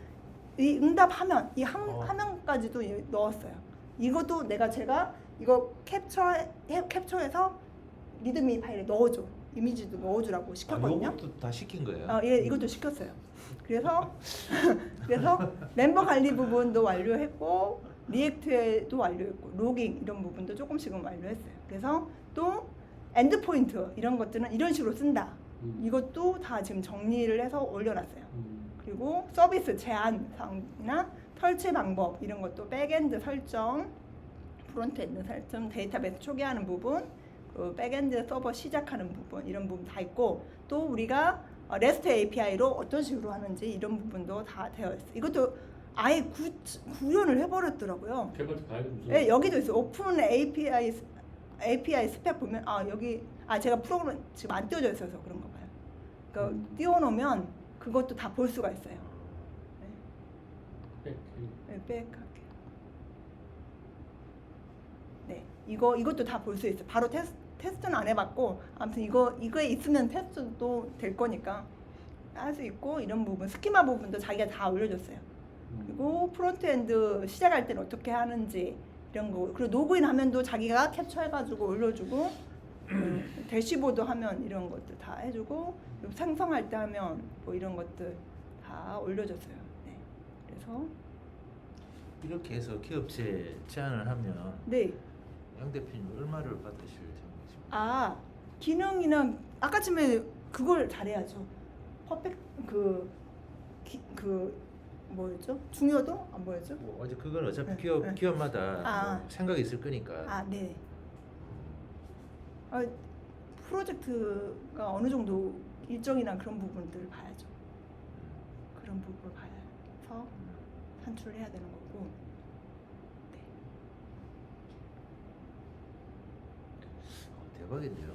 이 응답 화면 이 화면까지도 넣었어요. 이것도 제가 이거 캡처해서 리드미 파일에 넣어줘. 이미지도 넣어주라고 시켰거든요. 이것도 다 시킨 거예요. 예, 이것도 시켰어요. 그래서 멤버 관리 부분도 완료했고 리액트도 완료했고 로깅 이런 부분도 조금씩은 완료했어요. 그래서 또 엔드 포인트 이런 것들은 이런 식으로 쓴다. 이것도 다 지금 정리를 해서 올려놨어요. 그리고 서비스 제한 사항이나 설치 방법 이런 것도 백엔드 설정, 프론트엔드 설정, 데이터베이스 초기화하는 부분, 그 백엔드 서버 시작하는 부분 이런 부분 다 있고 또 우리가 REST API로 어떤 식으로 하는지 이런 부분도 다 되어 있어요. 이것도 아예 구현을 해버렸더라고요. 개발자 가이드 무슨? 네, 여기도 있어요. 오픈 API 스펙 보면 여기 제가 프로그램 지금 안 띄워져 있어서 그런가 봐요. 그러니까 띄워놓으면 그것도 다 볼 수가 있어요. 네, 백할게요. 네, 이것도 다 볼 수 있어요. 바로 테스트는 안 해봤고 아무튼 이거에 있으면 테스트도 될 거니까 할 수 있고 이런 부분 스키마 부분도 자기가 다 올려줬어요. 그리고 프론트엔드 시작할 때는 어떻게 하는지 이런 거 그리고 로그인 화면도 자기가 캡처해가지고 올려주고 대시보드 화면 이런 것들 다 해주고 생성할 때 하면 뭐 이런 것들 다 올려줬어요. 네, 그래서 이렇게 해서 기업체 제안을 하면 네. 양 대표님 얼마를 받으실 생각이십니까? 기능이나 아까 전에 그걸 잘해야죠. 퍼펙트 뭐였죠? 중요도 안 보였죠? 뭐 어제 그건 어차피 네, 기업마다 뭐 생각이 있을 거니까. 네. 프로젝트가 어느 정도 일정이나 그런 부분들을 봐야죠. 그런 부분을 봐서 산출을 해야 되는 거고. 네. 대박이네요.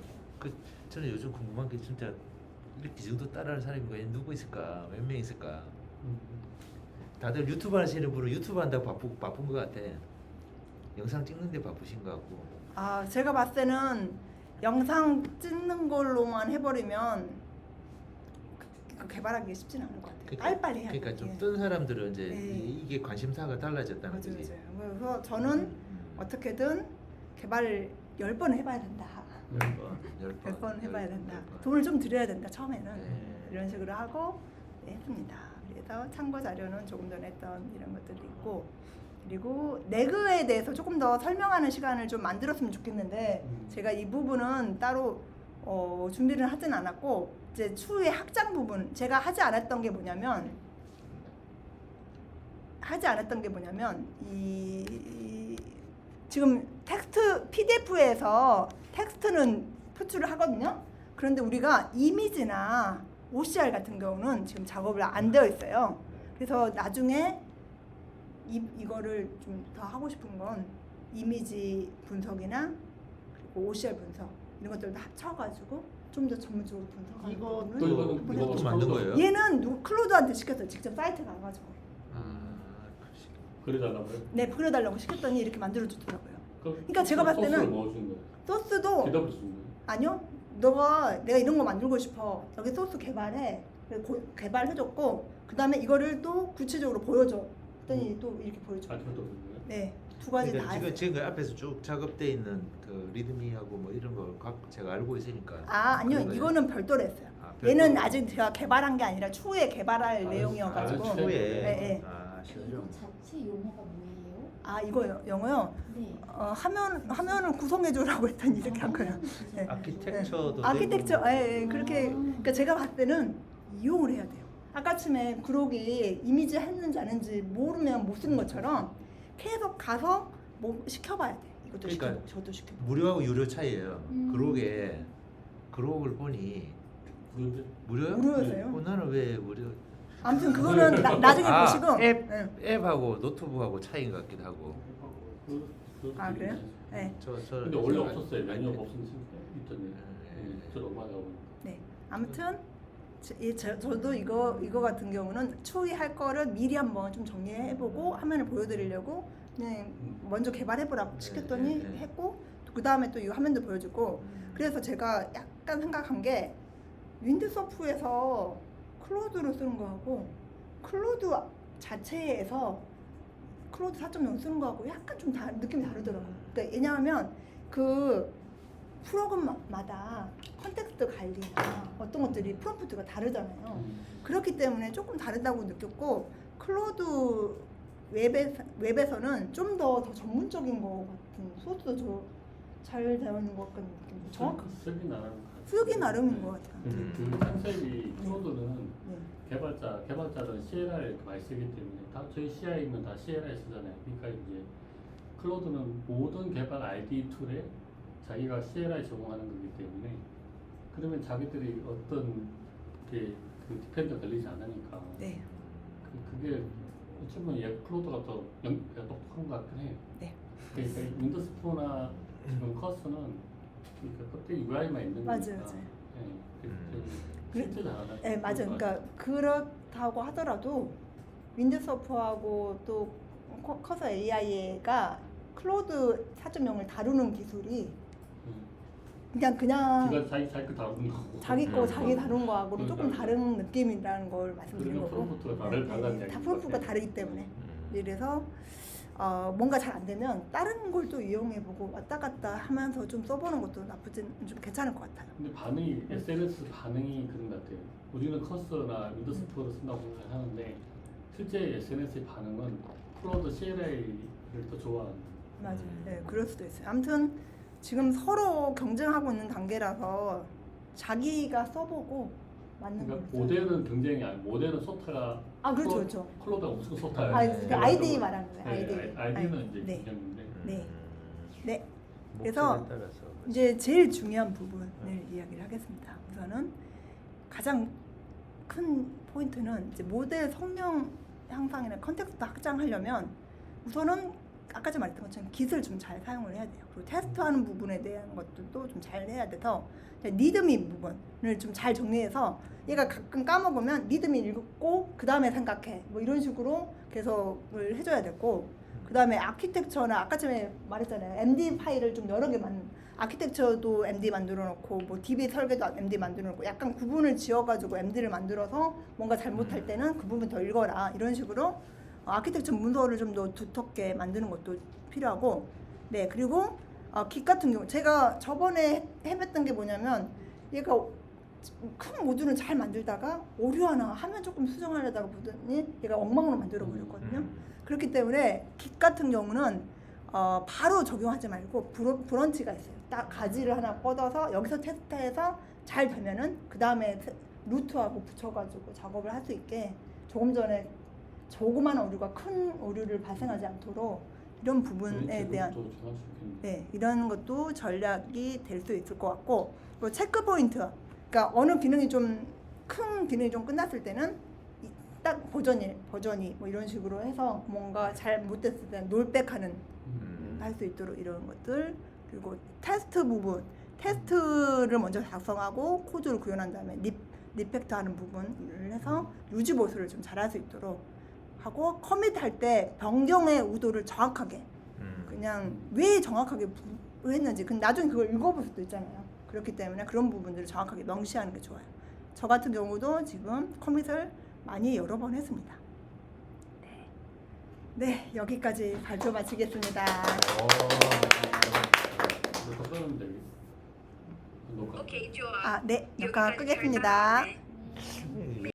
저는 요즘 궁금한 게 진짜 이렇게 정도 따라하는 사람이 과연 누구 있을까? 몇 명 있을까? 다들 유튜브 하시는 분은 유튜브 한다고 바쁜 것 같아. 영상 찍는데 바쁘신 것 같고. 제가 봤을 때는 영상 찍는 걸로만 해버리면 개발하기 쉽지는 않을 것 같아요. 빨리빨리 해야 돼요. 그러니까 좀 뜬 사람들은 이제 네. 이게 관심사가 달라졌다는 거지. 맞아요. 그래서 저는 어떻게든 개발을 10번 해봐야 된다. 10번 해봐야 된다. 돈을 좀 들여야 된다 처음에는. 네. 이런 식으로 하고 했습니다. 그래서 참고 자료는 조금 전에 했던 이런 것들이 있고 그리고 레그에 대해서 조금 더 설명하는 시간을 좀 만들었으면 좋겠는데 제가 이 부분은 따로 준비를 하진 않았고 이제 추후에 학장 부분 제가 하지 않았던 게 뭐냐면 지금 텍스트 PDF에서 텍스트는 표출을 하거든요. 그런데 우리가 이미지나 OCR 같은 경우는 지금 작업을 안 되어 있어요. 그래서 나중에 이거를 좀 더 하고 싶은 건 이미지 분석이나 그리고 OCR 분석 이런 것들을 다 합쳐가지고 좀 더 전문적으로 분석하는 부분을 이것도 만든 거예요? 얘는 클로드한테 시켰어요. 직접 사이트 가가지고. 그려달라고요? 네, 그려달라고 시켰더니 이렇게 만들어주더라고요. 그러니까 제가 봤을 때는 소스를 넣어준 거예요? 소스도 대답을 준 거예요? 아니요. 내가 이런 거 만들고 싶어. 여기 소스 개발해. 개발해줬고 그 다음에 이거를 또 구체적으로 보여줘. 그랬더니 또 이렇게 보여줘. 그것도 그런 거예요? 네, 두 가지 다 했어요. 지금 그 앞에서 쭉 작업돼 있는 그 리드미하고 뭐 이런 거 제가 알고 있으니까. 아니요. 그거예요? 이거는 별도로 했어요. 별도로? 얘는 아직 제가 개발한 게 아니라 추후에 개발할 내용이어가지고. 추후에. 네. 이거 자체 용어가 뭐예요? 아 이거 영어요? 네. 화면을 구성해줘라고 했더니 이렇게 한 거예요. 네. 아키텍처도 아키텍처, 되고. 그렇게. 그러니까 제가 봤을 때는 이용을 해야 돼요. 아까쯤에 그러기 이미지 했는지 안 했는지 모르면 못 쓰는 것처럼 계속 가서 뭐 시켜봐야 돼. 이것도 그러니까 시켜보고 저도 시켜보고. 무료하고 유료 차이예요. 그록을 보니 그런데 무료요? 무료였어요. 나는 왜 무료? 아무튼 그거는 나중에 보시고. 네. 앱하고 노트북하고 차이인 것 같기도 하고. 아, 그래요? 네. 저 근데 원래 없었어요. 메뉴 없었는데 있던데. 저 넘어가고. 네. 아무튼 저도 이거 같은 경우는 추이할 거를 미리 한번 좀 정리해보고 화면을 보여드리려고 그냥 먼저 개발해보라고 시켰더니 네. 했고 그 다음에 또 이 화면도 보여주고 그래서 제가 약간 생각한 게 윈드서프에서 클로드로 쓰는 거하고 클로드 자체에서 클로드 4.0 쓰는 거하고 약간 좀 느낌이 다르더라고요. 그러니까 왜냐하면 그 프로그램마다 컨텍스트 관리나 어떤 것들이 프롬프트가 다르잖아요. 그렇기 때문에 조금 다르다고 느꼈고 클로드 웹에서는 좀 더 전문적인 것 같은 소스도 잘 되어 있는 것 같은 느낌. 정확하게 쓰기 나름인 것 같아요. 그 컨셉이 클로드는 네. 개발자는 CLI 이렇게 많이 쓰기 때문에 다 저희 CI면 다 CLI 쓰잖아요. 그러니까 이제 클로드는 모든 개발 ID 툴에 자기가 CLI 제공하는 거기 때문에 그러면 자기들이 어떤 그 디펜더 걸리지 않으니까 네. 그게 어쩌면 클로드가 더 똑똑한 것 같긴 해요. 네. 그러니까 윈도우스 프로나 지금 커스는 그러니까 그때 UI만 있는 거니까. 맞아요. 실제 잘하나? 네, 맞아요. 그러니까 그렇다고 하더라도 윈드서프하고 또 커서 AI가 클로드 4.0을 daru는 기술이 그냥 지가 자기 거 다루는 거고. 자기 거 자기 다룬 거하고는 조금 그러니까. 다른 느낌이라는 걸 말씀드린 그리고 거고. 프롬프트가 네, 달라는 다 얘기인 프롬프트가 것 같아요. 다르기 때문에. 그래서 뭔가 잘 안 되면 다른 걸 또 이용해보고 왔다 갔다 하면서 좀 써보는 것도 좀 괜찮을 것 같아요. 근데 반응이 SNS 반응이 그런 것 같아요. 우리는 커서나 윈도우스 프로를 쓴다고 하는데 실제 SNS의 반응은 클로드 CLI를 더 좋아하는. 맞아요. 네, 그럴 수도 있어요. 아무튼 지금 서로 경쟁하고 있는 단계라서 자기가 써보고 맞는 그러니까 걸. 모델은 경쟁이 아니고 모델은 소타가 그렇죠, 그렇죠. 클로드가 엄청 소타예요. 그 아이디 말하는 거예요. 아이디는 이제 네. 경쟁인데. 네. 네. 목적에 그래서 따라서. 이제 제일 중요한 부분을 이야기를 하겠습니다. 우선은 가장 큰 포인트는 이제 모델 성능 향상이나 컨텍스트 확장하려면 우선은 아까 전 말했던 것처럼 깃을 좀 잘 사용을 해야 돼요. 그리고 테스트하는 부분에 대한 것들도 좀 잘 해야 돼서 리드미 부분을 좀 잘 정리해서 얘가 가끔 까먹으면 리드미 읽고 그 다음에 생각해 뭐 이런 식으로 계속을 해줘야 되고 그 다음에 아키텍처나 아까 전에 말했잖아요. MD 파일을 좀 여러 개 아키텍처도 MD 만들어 놓고 뭐 DB 설계도 MD 만들어 놓고 약간 구분을 지어가지고 MD를 만들어서 뭔가 잘못할 때는 그 부분 더 읽어라 이런 식으로 아키텍처 문서를 좀 더 두텁게 만드는 것도 필요하고 네 그리고 깃 같은 경우 제가 저번에 해봤던 게 뭐냐면 얘가 큰 모듈은 잘 만들다가 오류 하나 화면 조금 수정하려다가 보더니 얘가 엉망으로 만들어 버렸거든요. 그렇기 때문에 깃 같은 경우는 바로 적용하지 말고 브런치가 있어요. 딱 가지를 하나 뻗어서 여기서 테스트해서 잘 되면은 그 다음에 루트하고 붙여가지고 작업을 할 수 있게 조금 전에 조그만 오류가 큰 오류를 발생하지 않도록 이런 부분에 대한 이런 것도 전략이 될 수 있을 것 같고 그리고 체크 포인트 그러니까 어느 기능이 좀 큰 기능이 좀 끝났을 때는 딱 버전이 뭐 이런 식으로 해서 뭔가 잘 못됐을 때는 롤백하는 할 수 있도록 이런 것들 그리고 테스트 부분 테스트를 먼저 작성하고 코드를 구현한 다음에 리팩트하는 부분을 해서 유지 보수를 좀 잘할 수 있도록 하고 커밋할 때 변경의 의도를 정확하게 그냥 왜 정확하게 했는지 나중에 그걸 읽어볼 수도 있잖아요. 그렇기 때문에 그런 부분들을 정확하게 명시하는 게 좋아요. 저 같은 경우도 지금 커밋을 많이 여러 번 했습니다. 네, 여기까지 발표 마치겠습니다. 녹화. 네, 녹화 끄겠습니다.